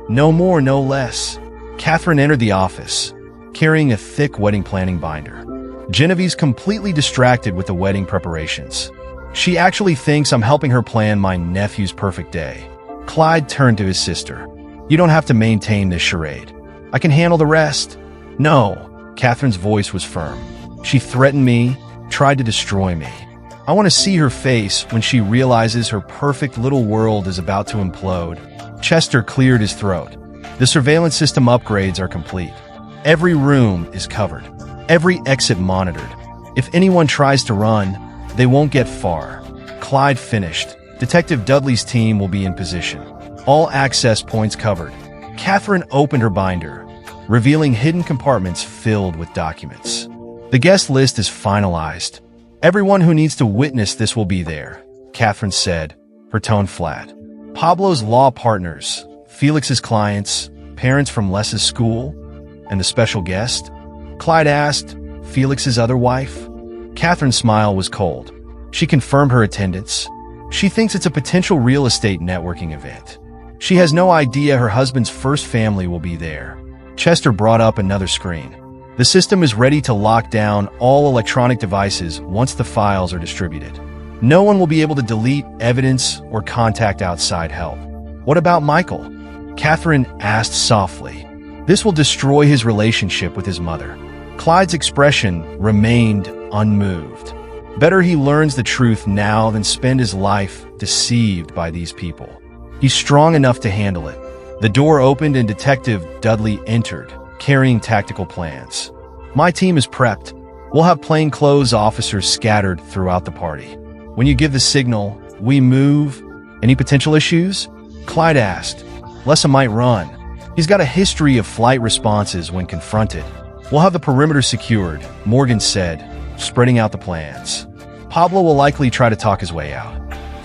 No more, no less. Catherine entered the office, carrying a thick wedding planning binder. Genevieve's completely distracted with the wedding preparations. She actually thinks I'm helping her plan my nephew's perfect day. Clyde turned to his sister. You don't have to maintain this charade. I can handle the rest. No, Catherine's voice was firm. She threatened me, tried to destroy me. I want to see her face when she realizes her perfect little world is about to implode. Chester cleared his throat. The surveillance system upgrades are complete. Every room is covered. Every exit monitored. If anyone tries to run, they won't get far. Clyde finished. Detective Dudley's team will be in position. All access points covered. Catherine opened her binder, revealing hidden compartments filled with documents. The guest list is finalized. Everyone who needs to witness this will be there, Catherine said, her tone flat. Pablo's law partners, Felix's clients, parents from Les's school, and the special guest? Clyde asked. Felix's other wife? Catherine's smile was cold. She confirmed her attendance. She thinks it's a potential real estate networking event. She has no idea her husband's first family will be there. Chester brought up another screen. The system is ready to lock down all electronic devices once the files are distributed. No one will be able to delete evidence or contact outside help. What about Michael? Catherine asked softly. This will destroy his relationship with his mother. Clyde's expression remained unmoved. Better he learns the truth now than spend his life deceived by these people. He's strong enough to handle it. The door opened and Detective Dudley entered, carrying tactical plans. My team is prepped. We'll have plainclothes officers scattered throughout the party. When you give the signal, we move. Any potential issues? Clyde asked. Lessa might run. He's got a history of flight responses when confronted. We'll have the perimeter secured, Morgan said, spreading out the plans. Pablo will likely try to talk his way out.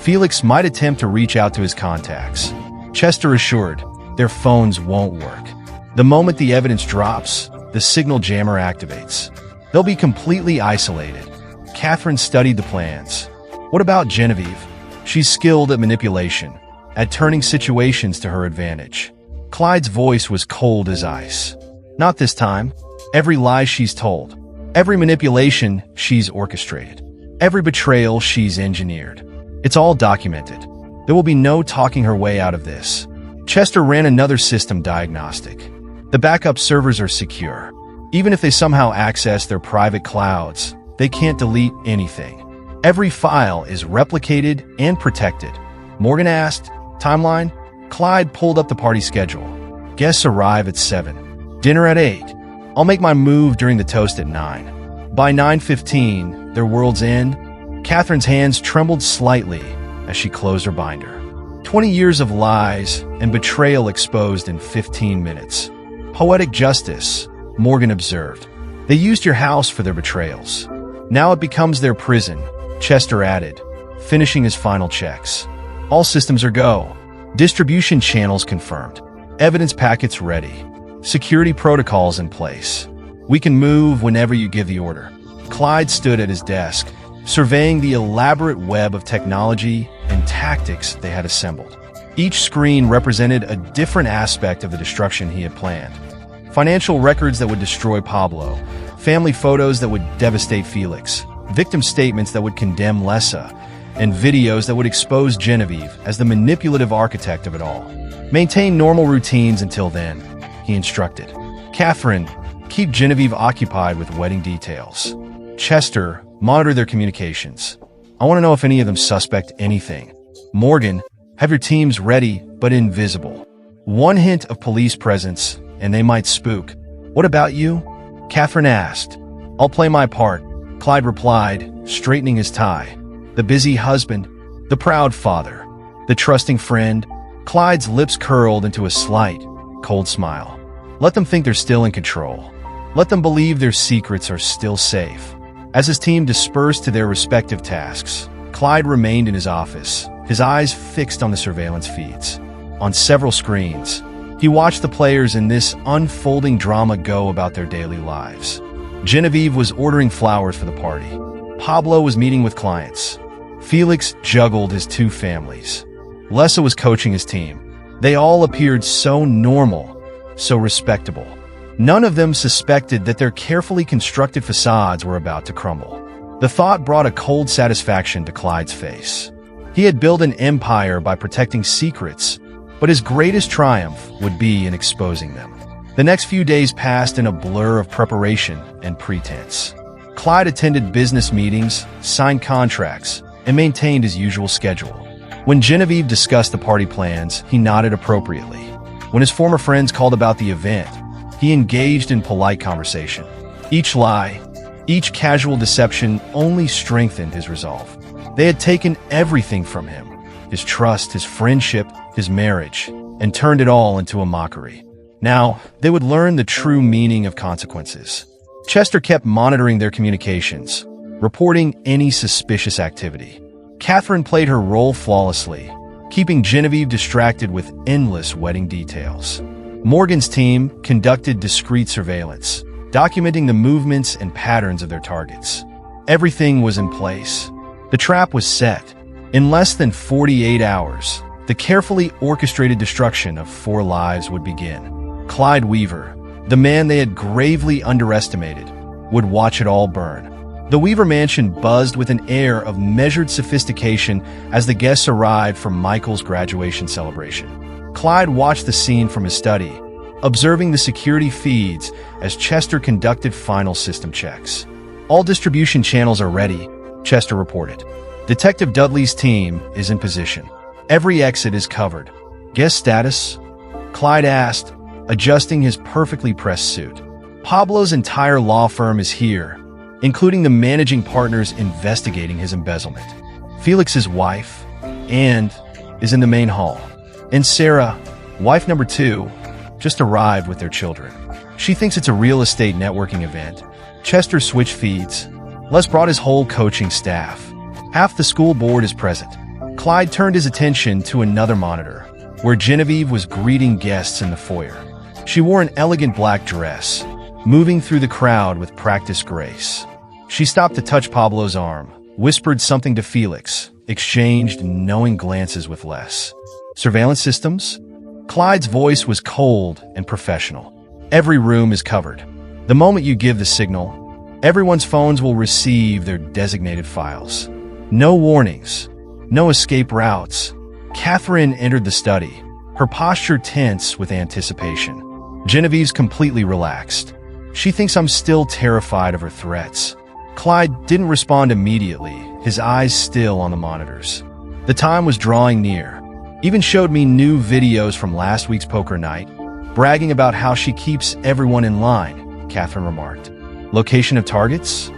Felix might attempt to reach out to his contacts. Chester assured, their phones won't work. The moment the evidence drops, the signal jammer activates. They'll be completely isolated. Catherine studied the plans. What about Genevieve? She's skilled at manipulation, at turning situations to her advantage. Clyde's voice was cold as ice. Not this time. Every lie she's told, every manipulation she's orchestrated, every betrayal she's engineered. It's all documented. There will be no talking her way out of this. Chester ran another system diagnostic. The backup servers are secure. Even if they somehow access their private clouds, they can't delete anything. Every file is replicated and protected. Morgan asked, timeline? Clyde pulled up the party schedule. Guests arrive at 7. Dinner at 8. I'll make my move during the toast at 9. By 9:15, their world's end. Catherine's hands trembled slightly as she closed her binder. 20 years of lies and betrayal exposed in 15 minutes. Poetic justice, Morgan observed. They used your house for their betrayals. Now it becomes their prison, Chester added, finishing his final checks. All systems are go. Distribution channels confirmed. Evidence packets ready. Security protocols in place. We can move whenever you give the order. Clyde stood at his desk, surveying the elaborate web of technology and tactics they had assembled. Each screen represented a different aspect of the destruction he had planned. Financial records that would destroy Pablo, family photos that would devastate Felix, victim statements that would condemn Lessa, and videos that would expose Genevieve as the manipulative architect of it all. Maintain normal routines until then, he instructed. Catherine, keep Genevieve occupied with wedding details. Chester, monitor their communications. I want to know if any of them suspect anything. Morgan, have your teams ready but invisible. One hint of police presence, and they might spook. What about you? Catherine asked. I'll play my part, Clyde replied, straightening his tie. The busy husband, the proud father, the trusting friend. Clyde's lips curled into a slight, cold smile. Let them think they're still in control. Let them believe their secrets are still safe. As his team dispersed to their respective tasks, Clyde remained in his office, his eyes fixed on the surveillance feeds. On several screens, he watched the players in this unfolding drama go about their daily lives. Genevieve was ordering flowers for the party. Pablo was meeting with clients. Felix juggled his two families. Lessa was coaching his team. They all appeared so normal, so respectable. None of them suspected that their carefully constructed facades were about to crumble. The thought brought a cold satisfaction to Clyde's face. He had built an empire by protecting secrets, but his greatest triumph would be in exposing them. The next few days passed in a blur of preparation and pretense. Clyde attended business meetings, signed contracts, and maintained his usual schedule. When Genevieve discussed the party plans, he nodded appropriately. When his former friends called about the event, he engaged in polite conversation. Each lie, each casual deception only strengthened his resolve. They had taken everything from him, his trust, his friendship, his marriage, and turned it all into a mockery. Now, they would learn the true meaning of consequences. Chester kept monitoring their communications, reporting any suspicious activity. Catherine played her role flawlessly, keeping Genevieve distracted with endless wedding details. Morgan's team conducted discreet surveillance, documenting the movements and patterns of their targets. Everything was in place. The trap was set. In less than 48 hours, the carefully orchestrated destruction of 4 lives would begin. Clyde Weaver, the man they had gravely underestimated, would watch it all burn. The Weaver mansion buzzed with an air of measured sophistication as the guests arrived from Michael's graduation celebration. Clyde watched the scene from his study, observing the security feeds as Chester conducted final system checks. All distribution channels are ready, Chester reported. Detective Dudley's team is in position. Every exit is covered. Guest status? Clyde asked, adjusting his perfectly pressed suit. Pablo's entire law firm is here, including the managing partners investigating his embezzlement. Felix's wife, Anne, is in the main hall. And Sarah, wife number 2, just arrived with their children. She thinks it's a real estate networking event. Chester switched feeds. Les brought his whole coaching staff. Half the school board is present. Clyde turned his attention to another monitor, where Genevieve was greeting guests in the foyer. She wore an elegant black dress, moving through the crowd with practiced grace. She stopped to touch Pablo's arm, whispered something to Felix, exchanged knowing glances with Les. Surveillance systems? Clyde's voice was cold and professional. Every room is covered. The moment you give the signal, everyone's phones will receive their designated files. No warnings, no escape routes. Catherine entered the study, her posture tense with anticipation. Genevieve's completely relaxed. She thinks I'm still terrified of her threats. Clyde didn't respond immediately, his eyes still on the monitors. The time was drawing near. Even showed me new videos from last week's poker night, bragging about how she keeps everyone in line, Catherine remarked. Location of targets?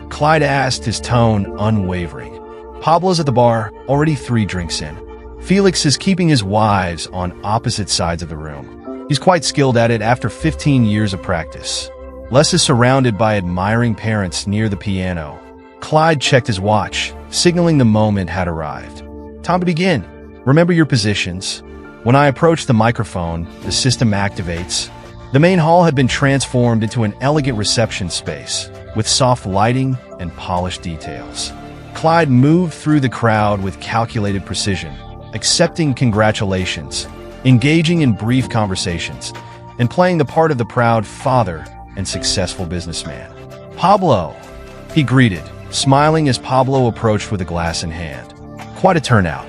Clyde asked, his tone unwavering. Pablo's at the bar, already 3 drinks in. Felix is keeping his wives on opposite sides of the room. He's quite skilled at it after 15 years of practice. Les is surrounded by admiring parents near the piano. Clyde checked his watch, signaling the moment had arrived. Time to begin. Remember your positions. When I approach the microphone, the system activates. The main hall had been transformed into an elegant reception space, with soft lighting and polished details. Clyde moved through the crowd with calculated precision, accepting congratulations, engaging in brief conversations, and playing the part of the proud father and successful businessman. Pablo, he greeted, smiling as Pablo approached with a glass in hand. Quite a turnout.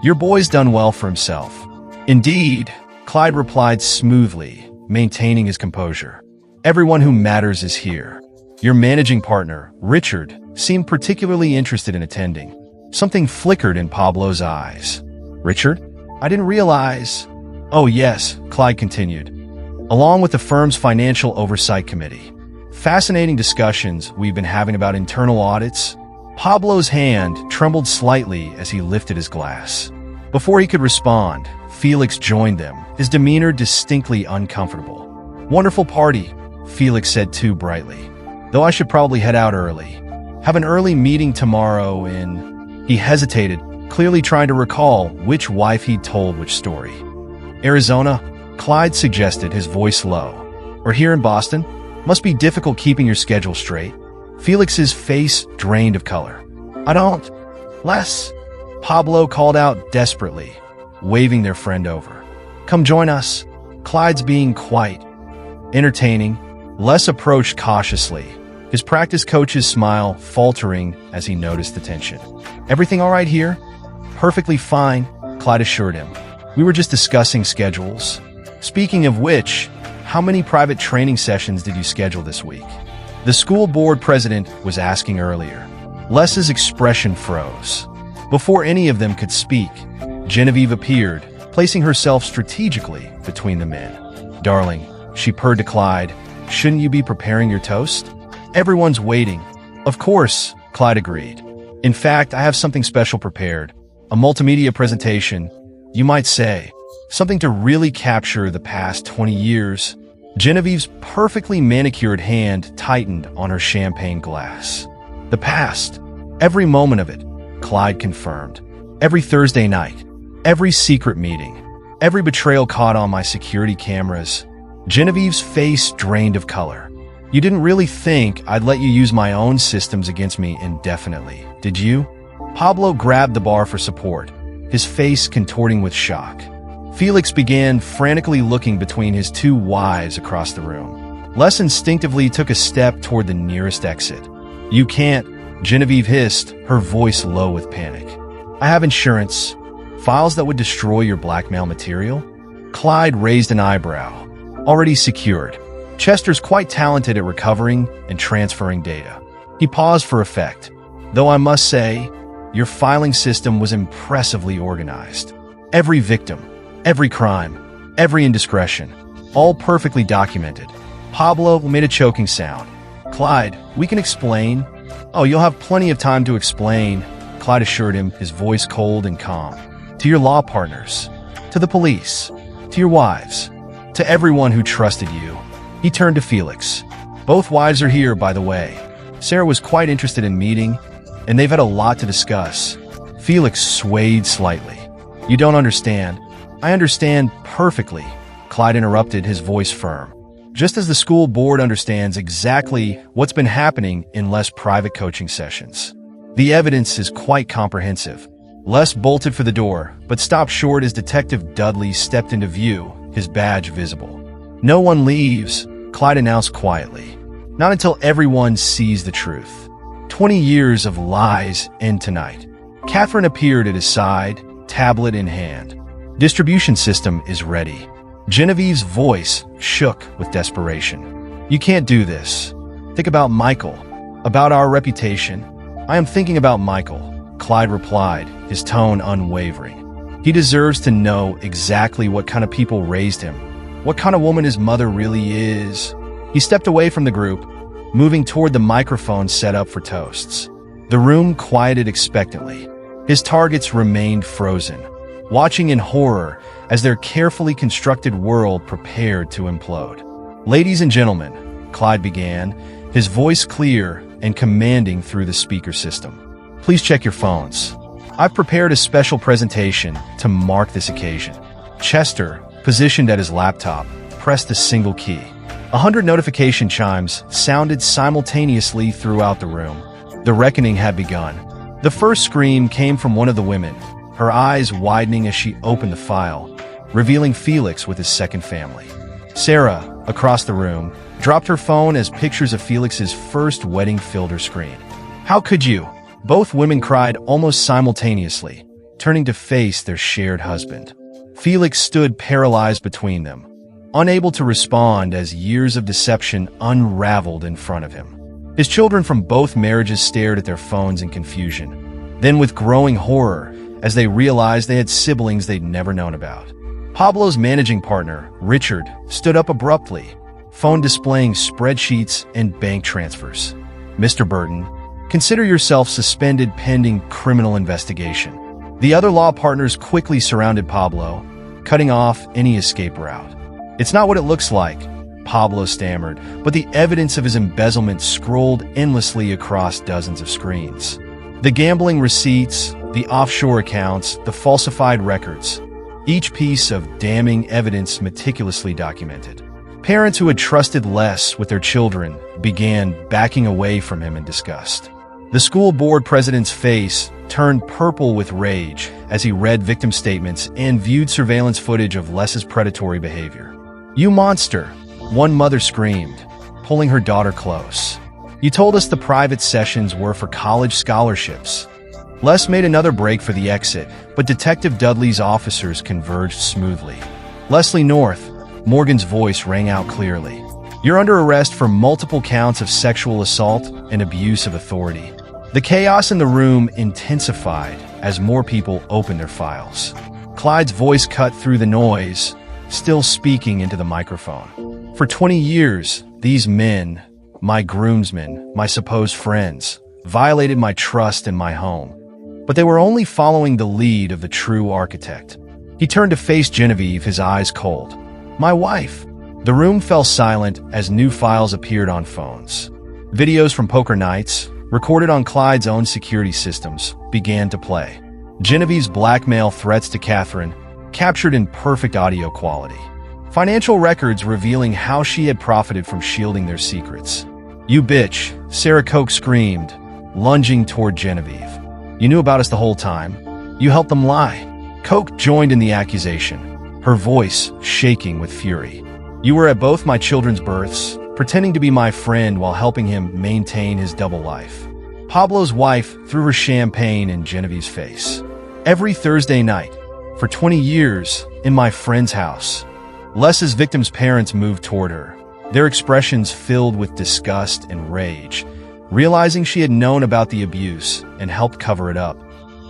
Your boy's done well for himself. Indeed, Clyde replied smoothly, maintaining his composure. Everyone who matters is here. Your managing partner, Richard, seemed particularly interested in attending. Something flickered in Pablo's eyes. Richard? I didn't realize. Oh yes, Clyde continued. Along with the firm's financial oversight committee. Fascinating discussions we've been having about internal audits. Pablo's hand trembled slightly as he lifted his glass. Before he could respond, Felix joined them, his demeanor distinctly uncomfortable. Wonderful party, Felix said too brightly. Though I should probably head out early. Have an early meeting tomorrow in... He hesitated, clearly trying to recall which wife he'd told which story. Arizona? Clyde suggested, his voice low. Or here in Boston? Must be difficult keeping your schedule straight. Felix's face drained of color. I don't. Les. Pablo called out desperately, waving their friend over. Come join us. Clyde's being quite entertaining. Les approached cautiously, his practice coach's smile faltering as he noticed the tension. Everything all right here? Perfectly fine, Clyde assured him. We were just discussing schedules. Speaking of which, how many private training sessions did you schedule this week? the school board president was asking earlier. Les's expression froze. Before any of them could speak, Genevieve appeared, placing herself strategically between the men. "Darling," she purred to Clyde, "shouldn't you be preparing your toast?" "Everyone's waiting." "Of course," Clyde agreed. "In fact, I have something special prepared. A multimedia presentation, you might say. Something to really capture the past 20 years. Genevieve's perfectly manicured hand tightened on her champagne glass. "The past. Every moment of it," Clyde confirmed. "Every Thursday night. Every secret meeting. Every betrayal caught on my security cameras." Genevieve's face drained of color. "You didn't really think I'd let you use my own systems against me indefinitely, did you?" Pablo grabbed the bar for support, his face contorting with shock. Felix began frantically looking between his two wives across the room. Les instinctively took a step toward the nearest exit. "You can't," Genevieve hissed, her voice low with panic. "I have insurance. Files that would destroy your blackmail material?" Clyde raised an eyebrow. "Already secured. Chester's quite talented at recovering and transferring data." He paused for effect. "Though I must say, your filing system was impressively organized. Every victim, every crime, every indiscretion, all perfectly documented." Pablo made a choking sound. "Clyde, we can explain." "Oh, you'll have plenty of time to explain," Clyde assured him, his voice cold and calm. "To your law partners, to the police, to your wives, to everyone who trusted you." He turned to Felix. "Both wives are here, by the way. Sarah was quite interested in meeting, and they've had a lot to discuss." Felix swayed slightly. "You don't understand." "I understand perfectly," Clyde interrupted, his voice firm. "Just as the school board understands exactly what's been happening in Les' private coaching sessions. The evidence is quite comprehensive." Les bolted for the door, but stopped short as Detective Dudley stepped into view, his badge visible. "No one leaves," Clyde announced quietly. "Not until everyone sees the truth. 20 years of lies end tonight." Catherine appeared at his side, tablet in hand. "Distribution system is ready." Genevieve's voice shook with desperation. "You can't do this. Think about Michael, about our reputation." "I am thinking about Michael," Clyde replied, his tone unwavering. "He deserves to know exactly what kind of people raised him, what kind of woman his mother really is." He stepped away from the group, moving toward the microphone set up for toasts. The room quieted expectantly. His targets remained frozen, watching in horror as their carefully constructed world prepared to implode. "Ladies and gentlemen," Clyde began, his voice clear and commanding through the speaker system. "Please check your phones. I've prepared a special presentation to mark this occasion." Chester, positioned at his laptop, pressed a single key. 100 notification chimes sounded simultaneously throughout the room. The reckoning had begun. The first scream came from one of the women, her eyes widening as she opened the file, revealing Felix with his second family. Sarah, across the room, dropped her phone as pictures of Felix's first wedding filled her screen. "How could you?" Both women cried almost simultaneously, turning to face their shared husband. Felix stood paralyzed between them, unable to respond as years of deception unraveled in front of him. His children from both marriages stared at their phones in confusion, then with growing horror as they realized they had siblings they'd never known about. Pablo's managing partner, Richard, stood up abruptly, phone displaying spreadsheets and bank transfers. "Mr. Burton, consider yourself suspended pending criminal investigation." The other law partners quickly surrounded Pablo, cutting off any escape route. "It's not what it looks like," Pablo stammered, but the evidence of his embezzlement scrolled endlessly across dozens of screens. The gambling receipts, the offshore accounts, the falsified records. Each piece of damning evidence meticulously documented. Parents who had trusted Les with their children began backing away from him in disgust. The school board president's face turned purple with rage as he read victim statements and viewed surveillance footage of Les's predatory behavior. "You monster!" one mother screamed, pulling her daughter close. "You told us the private sessions were for college scholarships." Les made another break for the exit, but Detective Dudley's officers converged smoothly. "Leslie North," Morgan's voice rang out clearly. You're under arrest for multiple counts of sexual assault and abuse of authority. The chaos in the room intensified as more people opened their files. Clyde's voice cut through the noise, still speaking into the microphone. For 20 years, these men, my groomsmen, my supposed friends, violated my trust and my home. But they were only following the lead of the true architect. He turned to face Genevieve, his eyes cold. My wife. The room fell silent as new files appeared on phones. Videos from poker nights, recorded on Clyde's own security systems, began to play. Genevieve's blackmail threats to Catherine, captured in perfect audio quality. Financial records revealing how she had profited from shielding their secrets. You bitch, Sarah Koch screamed, lunging toward Genevieve. You knew about us the whole time. You helped them lie. Koch joined in the accusation, her voice shaking with fury. You were at both my children's births, pretending to be my friend while helping him maintain his double life. Pablo's wife threw her champagne in Genevieve's face. Every Thursday night, for 20 years, in my friend's house. Les's victim's parents moved toward her, their expressions filled with disgust and rage, realizing she had known about the abuse and helped cover it up.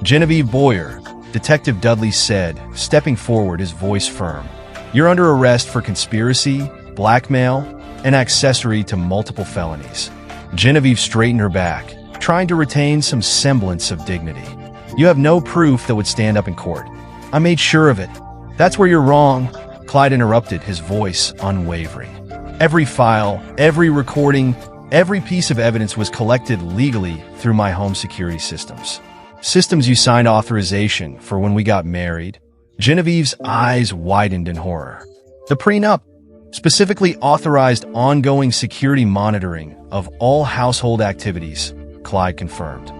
Genevieve Boyer, Detective Dudley said, stepping forward, his voice firm. You're under arrest for conspiracy, blackmail, and accessory to multiple felonies. Genevieve straightened her back, trying to retain some semblance of dignity. You have no proof that would stand up in court. I made sure of it. That's where you're wrong, Clyde interrupted, his voice unwavering. Every file, every recording, every piece of evidence was collected legally through my home security systems. Systems you signed authorization for when we got married. Genevieve's eyes widened in horror. The prenup specifically authorized ongoing security monitoring of all household activities, Clyde confirmed.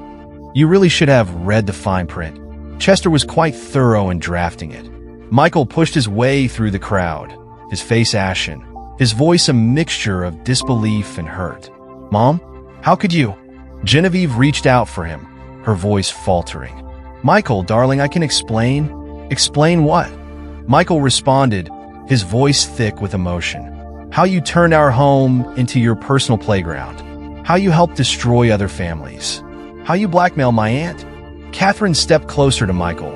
You really should have read the fine print. Chester was quite thorough in drafting it. Michael pushed his way through the crowd, his face ashen, his voice a mixture of disbelief and hurt. Mom, how could you? Genevieve reached out for him, her voice faltering. Michael, darling, I can explain. Explain what? Michael responded, his voice thick with emotion. How you turned our home into your personal playground. How you helped destroy other families. How you blackmailed my aunt. Catherine stepped closer to Michael,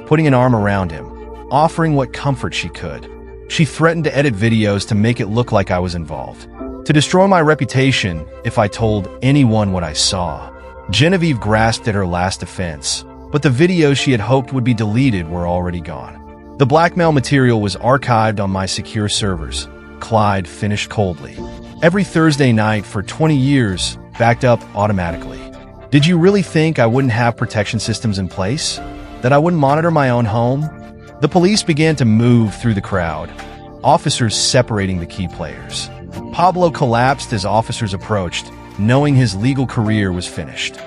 putting an arm around him, offering what comfort she could. She threatened to edit videos to make it look like I was involved, to destroy my reputation if I told anyone what I saw. Genevieve grasped at her last defense, but the videos she had hoped would be deleted were already gone. The blackmail material was archived on my secure servers, Clyde finished coldly. Every Thursday night for 20 years, backed up automatically. Did you really think I wouldn't have protection systems in place? That I wouldn't monitor my own home? The police began to move through the crowd, officers separating the key players. Pablo collapsed as officers approached, knowing his legal career was finished.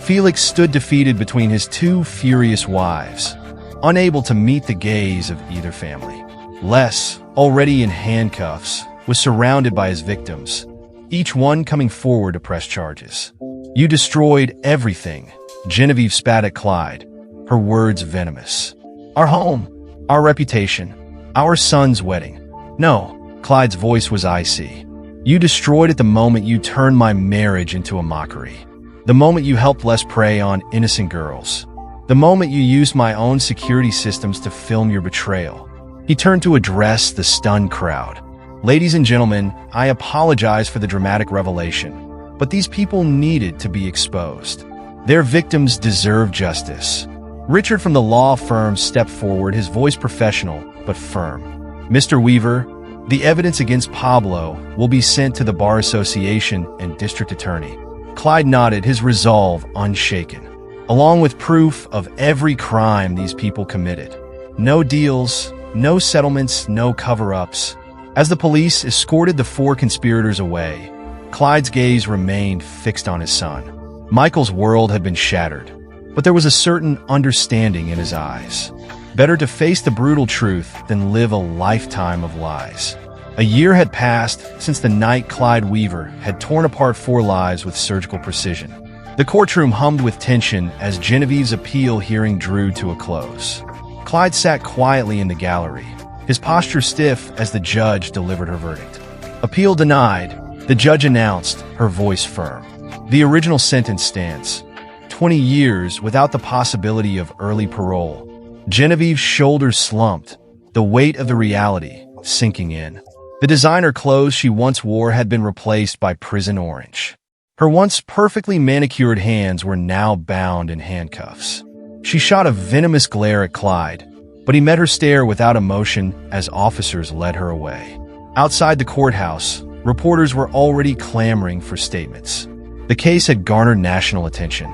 Felix stood defeated between his two furious wives, unable to meet the gaze of either family. Les, already in handcuffs, was surrounded by his victims, each one coming forward to press charges. You destroyed everything, Genevieve spat at Clyde, her words venomous. Our home, our reputation, our son's wedding. No, Clyde's voice was icy. You destroyed it the moment you turned my marriage into a mockery. The moment you helped Les prey on innocent girls. The moment you used my own security systems to film your betrayal. He turned to address the stunned crowd. Ladies and gentlemen, I apologize for the dramatic revelation, but these people needed to be exposed. Their victims deserve justice. Richard from the law firm stepped forward, his voice professional but firm. Mr. Weaver, the evidence against Pablo will be sent to the Bar Association and District Attorney. Clyde nodded, his resolve unshaken, along with proof of every crime these people committed. No deals, no settlements, no cover-ups. As the police escorted the four conspirators away, Clyde's gaze remained fixed on his son. Michael's world had been shattered, but there was a certain understanding in his eyes. Better to face the brutal truth than live a lifetime of lies. A year had passed since the night Clyde Weaver had torn apart four lives with surgical precision. The courtroom hummed with tension as Genevieve's appeal hearing drew to a close. Clyde sat quietly in the gallery, his posture stiff as the judge delivered her verdict. Appeal denied. The judge announced, her voice firm. The original sentence stands. 20 years without the possibility of early parole. Genevieve's shoulders slumped, the weight of the reality sinking in. The designer clothes she once wore had been replaced by prison orange. Her once perfectly manicured hands were now bound in handcuffs. She shot a venomous glare at Clyde, but he met her stare without emotion as officers led her away. Outside the courthouse, reporters were already clamoring for statements. The case had garnered national attention.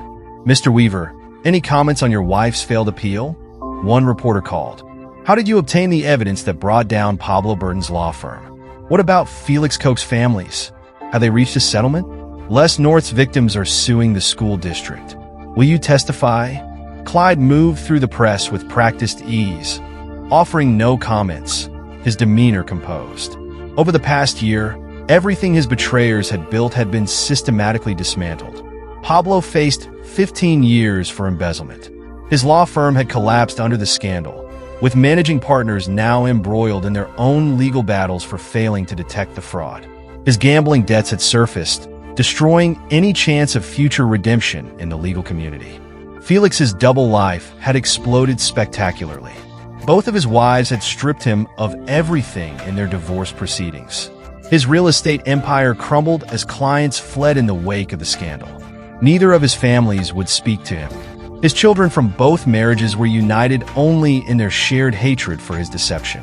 "Mr. Weaver, any comments on your wife's failed appeal?" One reporter called. "How did you obtain the evidence that brought down Pablo Burton's law firm? What about Felix Koch's families? Have they reached a settlement? Les North's victims are suing the school district. Will you testify?" Clyde moved through the press with practiced ease, offering no comments, his demeanor composed. Over the past year, everything his betrayers had built had been systematically dismantled. Pablo faced 15 years for embezzlement. His law firm had collapsed under the scandal, with managing partners now embroiled in their own legal battles for failing to detect the fraud. His gambling debts had surfaced, destroying any chance of future redemption in the legal community. Felix's double life had exploded spectacularly. Both of his wives had stripped him of everything in their divorce proceedings. His real estate empire crumbled as clients fled in the wake of the scandal. Neither of his families would speak to him. His children from both marriages were united only in their shared hatred for his deception.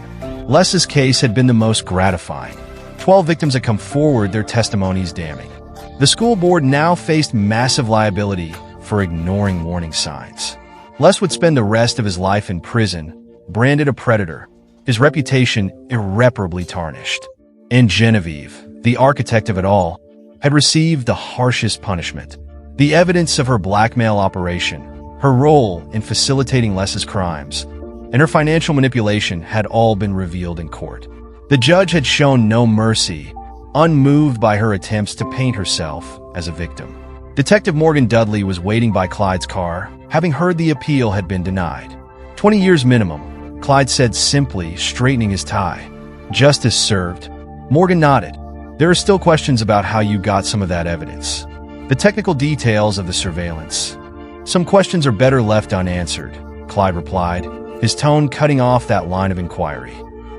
Les's case had been the most gratifying. 12 victims had come forward, their testimonies damning. The school board now faced massive liability for ignoring warning signs. Les would spend the rest of his life in prison, branded a predator, his reputation irreparably tarnished. And Genevieve, the architect of it all, had received the harshest punishment. The evidence of her blackmail operation, her role in facilitating Les's crimes, and her financial manipulation had all been revealed in court. The judge had shown no mercy, unmoved by her attempts to paint herself as a victim. Detective Morgan Dudley was waiting by Clyde's car, having heard the appeal had been denied. 20 years minimum, Clyde said simply, straightening his tie. "Justice served." Morgan nodded. "There are still questions about how you got some of that evidence. The technical details of the surveillance. Some questions are better left unanswered," Clyde replied, his tone cutting off that line of inquiry.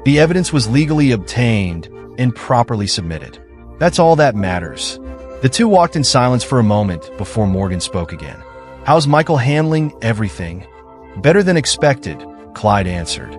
"The evidence was legally obtained and properly submitted. That's all that matters." The two walked in silence for a moment before Morgan spoke again. "How's Michael handling everything?" "Better than expected," Clyde answered.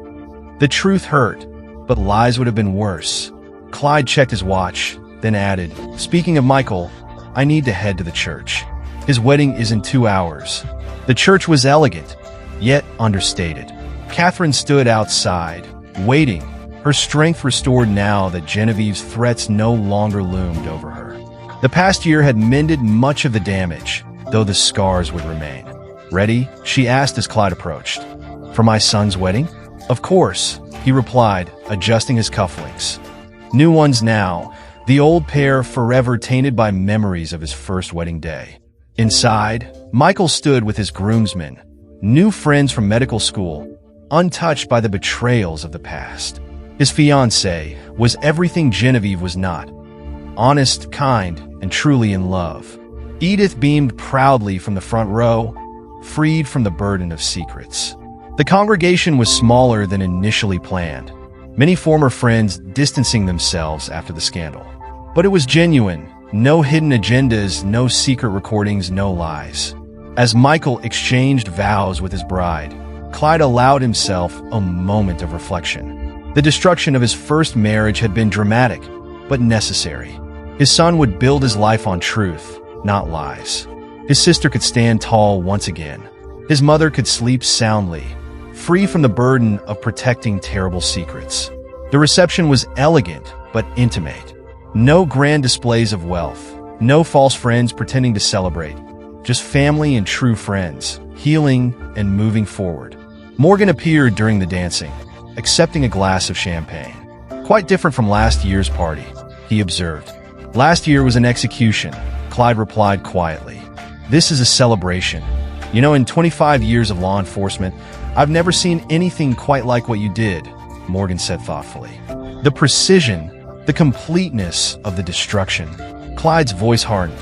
The truth hurt, but lies would have been worse. Clyde checked his watch, then added, "Speaking of Michael, I need to head to the church. His wedding is in 2 hours." The church was elegant, yet understated. Catherine stood outside, waiting, her strength restored now that Genevieve's threats no longer loomed over her. The past year had mended much of the damage, though the scars would remain. "Ready?" she asked as Clyde approached. "For my son's wedding?" "Of course," he replied, adjusting his cufflinks. New ones now, the old pair forever tainted by memories of his first wedding day. Inside, Michael stood with his groomsmen, new friends from medical school, untouched by the betrayals of the past. His fiancée was everything Genevieve was not: honest, kind, and truly in love. Edith beamed proudly from the front row, freed from the burden of secrets. The congregation was smaller than initially planned, many former friends distancing themselves after the scandal. But it was genuine, no hidden agendas, no secret recordings, no lies. As Michael exchanged vows with his bride, Clyde allowed himself a moment of reflection. The destruction of his first marriage had been dramatic, but necessary. His son would build his life on truth, not lies. His sister could stand tall once again. His mother could sleep soundly, free from the burden of protecting terrible secrets. The reception was elegant, but intimate. No grand displays of wealth, no false friends pretending to celebrate, just family and true friends, healing and moving forward. Morgan appeared during the dancing, accepting a glass of champagne. "Quite different from last year's party," he observed. "Last year was an execution," Clyde replied quietly. "This is a celebration. You know, in 25 years of law enforcement, I've never seen anything quite like what you did," Morgan said thoughtfully. The precision, The completeness of the destruction. Clyde's voice hardened.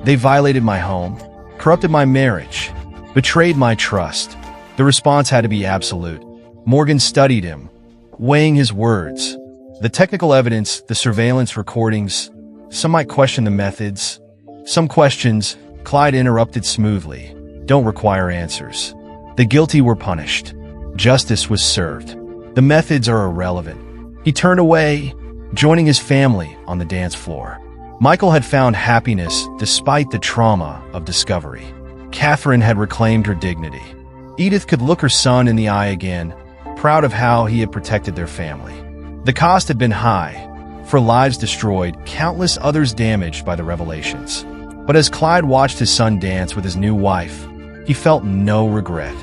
They violated my home, corrupted my marriage, betrayed my trust. The response had to be absolute. Morgan studied him, weighing his words. The technical evidence, the surveillance recordings, some might question the methods. Some questions, Clyde interrupted smoothly, don't require answers. The guilty were punished. Justice was served. The methods are irrelevant. He turned away, joining his family on the dance floor. Michael had found happiness despite the trauma of discovery. Catherine had reclaimed her dignity. Edith could look her son in the eye again, proud of how he had protected their family. The cost had been high, for lives destroyed, countless others damaged by the revelations. But as Clyde watched his son dance with his new wife, he felt no regret.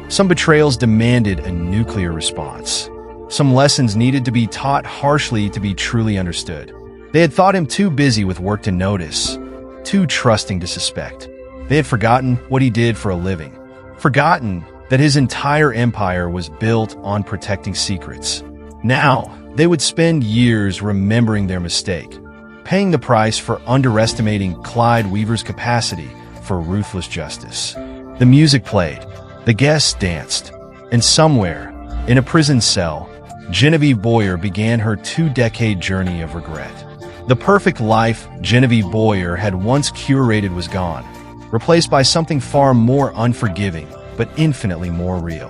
Some betrayals demanded a nuclear response. Some lessons needed to be taught harshly to be truly understood. They had thought him too busy with work to notice, too trusting to suspect. They had forgotten what he did for a living, forgotten that his entire empire was built on protecting secrets. Now, they would spend years remembering their mistake, paying the price for underestimating Clyde Weaver's capacity for ruthless justice. The music played, the guests danced, and somewhere, in a prison cell, Genevieve Boyer began her 2-decade journey of regret. The perfect life Genevieve Boyer had once curated was gone, replaced by something far more unforgiving, but infinitely more real.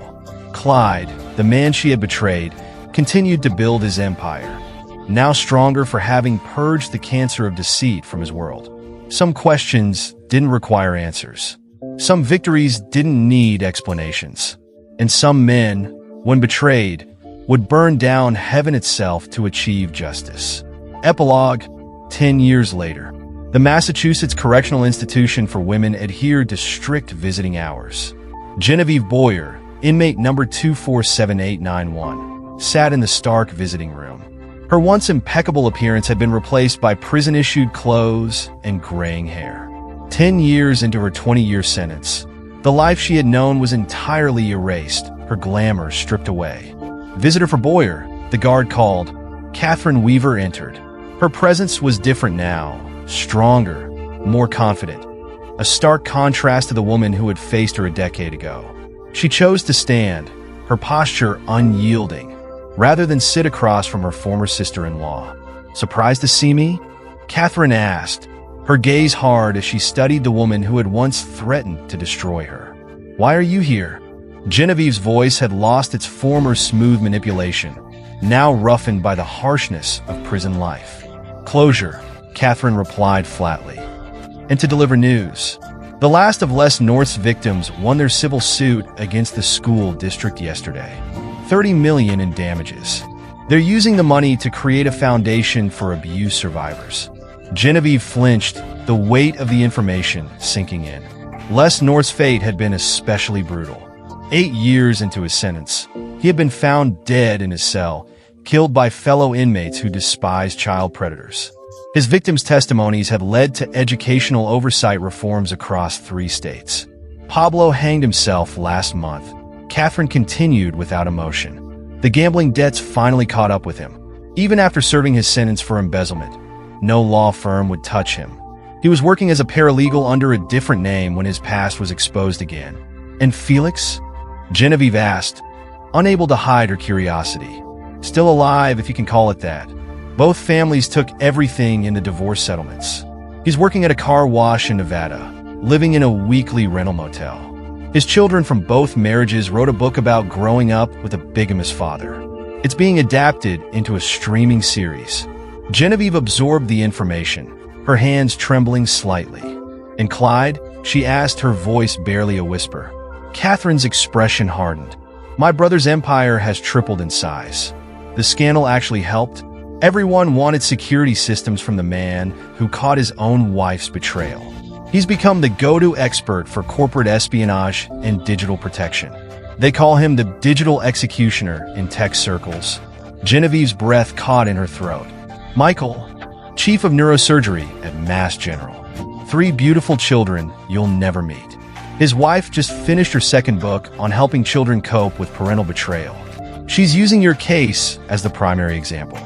Clyde, the man she had betrayed, continued to build his empire, now stronger for having purged the cancer of deceit from his world. Some questions didn't require answers. Some victories didn't need explanations. And some men, when betrayed, would burn down heaven itself to achieve justice. Epilogue, 10 years later. The Massachusetts Correctional Institution for Women adhered to strict visiting hours. Genevieve Boyer, inmate number 247891, sat in the stark visiting room. Her once impeccable appearance had been replaced by prison-issued clothes and graying hair. 10 years into her 20-year sentence, the life she had known was entirely erased, her glamour stripped away. Visitor for Boyer, the guard called. Catherine Weaver entered. Her presence was different now, stronger, more confident. A stark contrast to the woman who had faced her a decade ago. She chose to stand, her posture unyielding, rather than sit across from her former sister-in-law. Surprised to see me? Catherine asked, her gaze hard as she studied the woman who had once threatened to destroy her. Why are you here? Genevieve's voice had lost its former smooth manipulation, now roughened by the harshness of prison life. Closure, Catherine replied flatly. And to deliver news. The last of Les North's victims won their civil suit against the school district yesterday. $30 million in damages. They're using the money to create a foundation for abuse survivors. Genevieve flinched, the weight of the information sinking in. Les North's fate had been especially brutal. 8 years into his sentence, he had been found dead in his cell, killed by fellow inmates who despised child predators. His victims' testimonies had led to educational oversight reforms across 3 states. Pablo hanged himself last month. Catherine continued without emotion. The gambling debts finally caught up with him. Even after serving his sentence for embezzlement, no law firm would touch him. He was working as a paralegal under a different name when his past was exposed again. And Felix? Genevieve asked, unable to hide her curiosity. Still alive, if you can call it that. Both families took everything in the divorce settlements. He's working at a car wash in Nevada, living in a weekly rental motel. His children from both marriages wrote a book about growing up with a bigamous father. It's being adapted into a streaming series. Genevieve absorbed the information, her hands trembling slightly. And Clyde? She asked, her voice barely a whisper. Catherine's expression hardened. My brother's empire has tripled in size. The scandal actually helped. Everyone wanted security systems from the man who caught his own wife's betrayal. He's become the go-to expert for corporate espionage and digital protection. They call him the digital executioner in tech circles. Genevieve's breath caught in her throat. Michael, chief of neurosurgery at Mass General. 3 beautiful children you'll never meet. His wife just finished her 2nd book on helping children cope with parental betrayal. She's using your case as the primary example.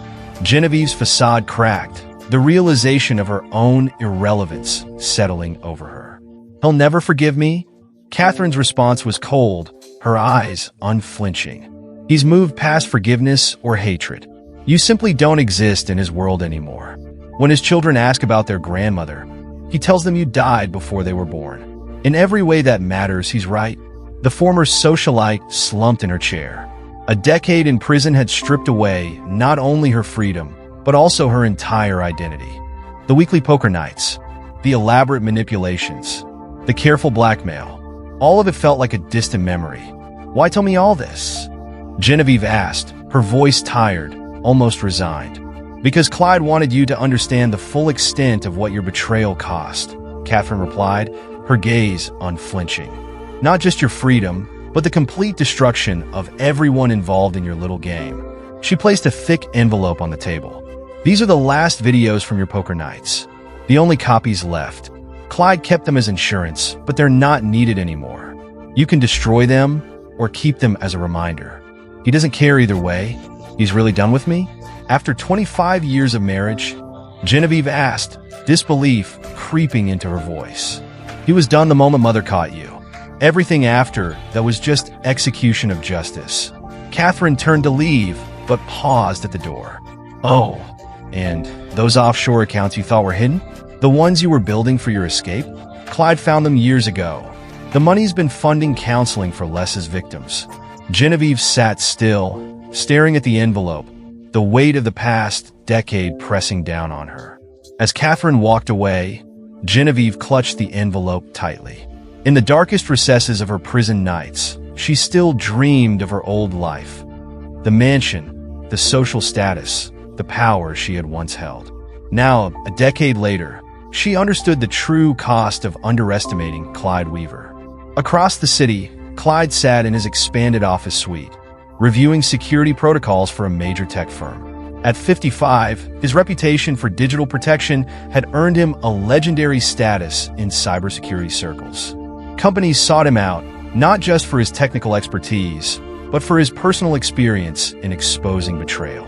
Genevieve's facade cracked, the realization of her own irrelevance settling over her. "He'll never forgive me?" Catherine's response was cold, her eyes unflinching. "He's moved past forgiveness or hatred. You simply don't exist in his world anymore." When his children ask about their grandmother, he tells them you died before they were born. In every way that matters, he's right. The former socialite slumped in her chair. A decade in prison had stripped away not only her freedom, but also her entire identity. The weekly poker nights, the elaborate manipulations, the careful blackmail, all of it felt like a distant memory. "Why tell me all this?" Genevieve asked, her voice tired, almost resigned. "Because Clyde wanted you to understand the full extent of what your betrayal cost," Catherine replied, her gaze unflinching. "Not just your freedom, but the complete destruction of everyone involved in your little game." She placed a thick envelope on the table. "These are the last videos from your poker nights. The only copies left. Clyde kept them as insurance, but they're not needed anymore. You can destroy them or keep them as a reminder. He doesn't care either way. He's really done with me?" After 25 years of marriage, Genevieve asked, disbelief creeping into her voice. "He was done the moment Mother caught you. Everything after that was just execution of justice." Catherine turned to leave, but paused at the door. "Oh, and those offshore accounts you thought were hidden? The ones you were building for your escape? Clyde found them years ago. The money's been funding counseling for Les's victims." Genevieve sat still, staring at the envelope, the weight of the past decade pressing down on her. As Catherine walked away, Genevieve clutched the envelope tightly. In the darkest recesses of her prison nights, she still dreamed of her old life. The mansion, the social status, the power she had once held. Now, a decade later, she understood the true cost of underestimating Clyde Weaver. Across the city, Clyde sat in his expanded office suite, reviewing security protocols for a major tech firm. At 55, his reputation for digital protection had earned him a legendary status in cybersecurity circles. Companies sought him out, not just for his technical expertise, but for his personal experience in exposing betrayal.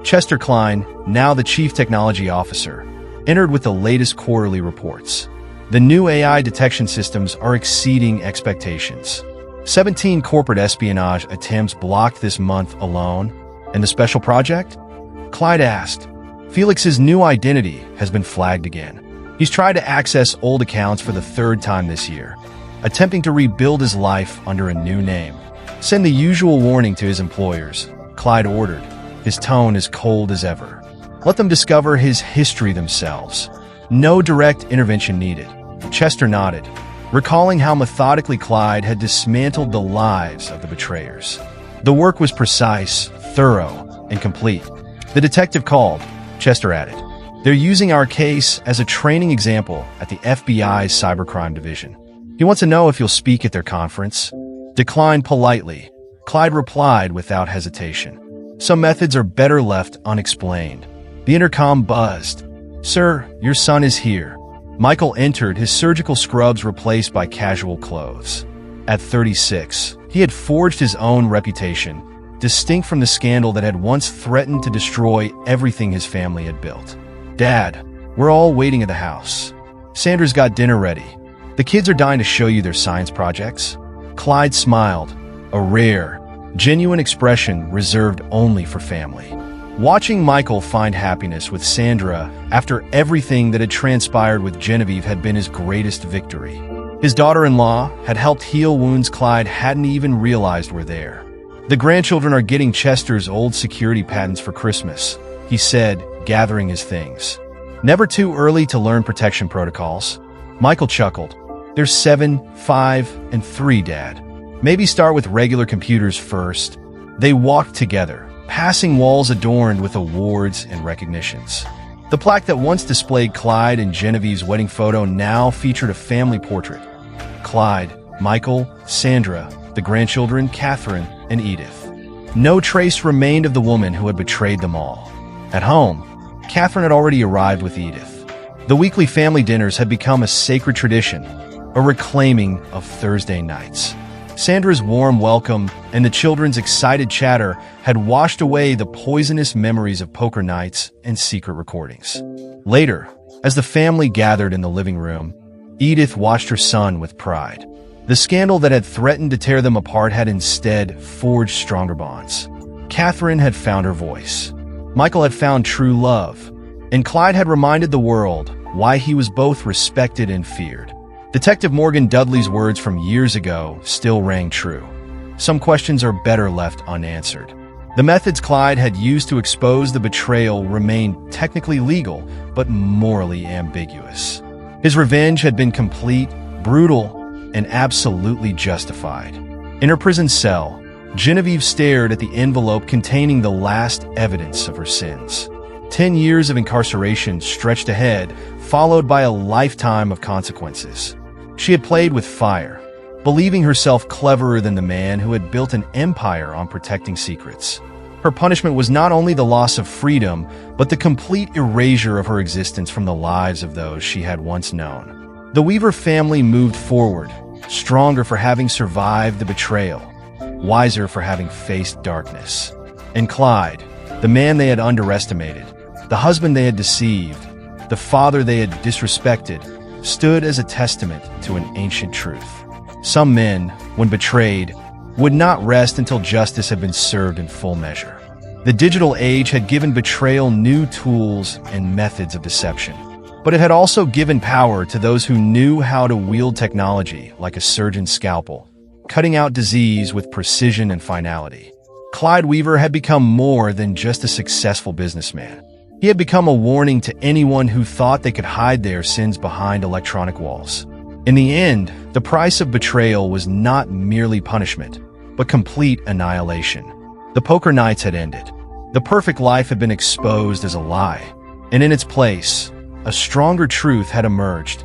Chester Klein, now the Chief Technology Officer, entered with the latest quarterly reports. The new AI detection systems are exceeding expectations. 17 corporate espionage attempts blocked this month alone. And the special project? Clyde asked. Felix's new identity has been flagged again. He's tried to access old accounts for the third time this year, attempting to rebuild his life under a new name. Send the usual warning to his employers, Clyde ordered, his tone as cold as ever. Let them discover his history themselves. No direct intervention needed. Chester nodded, recalling how methodically Clyde had dismantled the lives of the betrayers. The work was precise, thorough, and complete. The detective called, Chester added. They're using our case as a training example at the FBI's cybercrime division. He wants to know if you'll speak at their conference. Declined politely, Clyde replied without hesitation. Some methods are better left unexplained. The intercom buzzed. Sir, your son is here. Michael entered, his surgical scrubs replaced by casual clothes. At 36, he had forged his own reputation, distinct from the scandal that had once threatened to destroy everything his family had built. Dad, we're all waiting at the house. Sandra's got dinner ready. The kids are dying to show you their science projects. Clyde smiled, a rare, genuine expression reserved only for family. Watching Michael find happiness with Sandra after everything that had transpired with Genevieve had been his greatest victory. His daughter-in-law had helped heal wounds Clyde hadn't even realized were there. The grandchildren are getting Chester's old security patents for Christmas, he said, gathering his things. Never too early to learn protection protocols. Michael chuckled. They're 7, 5, and 3, Dad. Maybe start with regular computers first. They walked together, passing walls adorned with awards and recognitions. The plaque that once displayed Clyde and Genevieve's wedding photo now featured a family portrait. Clyde, Michael, Sandra, the grandchildren, Catherine, and Edith. No trace remained of the woman who had betrayed them all. At home, Catherine had already arrived with Edith. The weekly family dinners had become a sacred tradition, a reclaiming of Thursday nights. Sandra's warm welcome and the children's excited chatter had washed away the poisonous memories of poker nights and secret recordings. Later, as the family gathered in the living room, Edith watched her son with pride. The scandal that had threatened to tear them apart had instead forged stronger bonds. Catherine had found her voice. Michael had found true love. And Clyde had reminded the world why he was both respected and feared. Detective Morgan Dudley's words from years ago still rang true. Some questions are better left unanswered. The methods Clyde had used to expose the betrayal remained technically legal, but morally ambiguous. His revenge had been complete, brutal, and absolutely justified. In her prison cell, Genevieve stared at the envelope containing the last evidence of her sins. 10 years of incarceration stretched ahead, followed by a lifetime of consequences. She had played with fire, believing herself cleverer than the man who had built an empire on protecting secrets. Her punishment was not only the loss of freedom, but the complete erasure of her existence from the lives of those she had once known. The Weaver family moved forward, stronger for having survived the betrayal, wiser for having faced darkness. And Clyde, the man they had underestimated, the husband they had deceived, the father they had disrespected, stood as a testament to an ancient truth. Some men, when betrayed, would not rest until justice had been served in full measure. The digital age had given betrayal new tools and methods of deception, but it had also given power to those who knew how to wield technology like a surgeon's scalpel, cutting out disease with precision and finality. Clyde Weaver had become more than just a successful businessman. He had become a warning to anyone who thought they could hide their sins behind electronic walls. In the end, the price of betrayal was not merely punishment, but complete annihilation. The poker nights had ended. The perfect life had been exposed as a lie, and in its place, a stronger truth had emerged,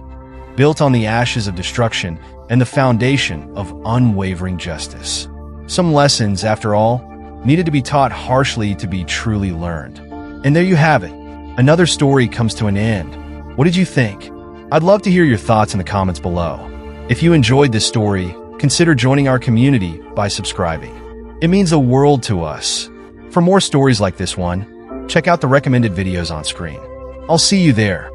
built on the ashes of destruction and the foundation of unwavering justice. Some lessons, after all, needed to be taught harshly to be truly learned. And there you have it. Another story comes to an end. What did you think? I'd love to hear your thoughts in the comments below. If you enjoyed this story, consider joining our community by subscribing. It means the world to us. For more stories like this one, check out the recommended videos on screen. I'll see you there.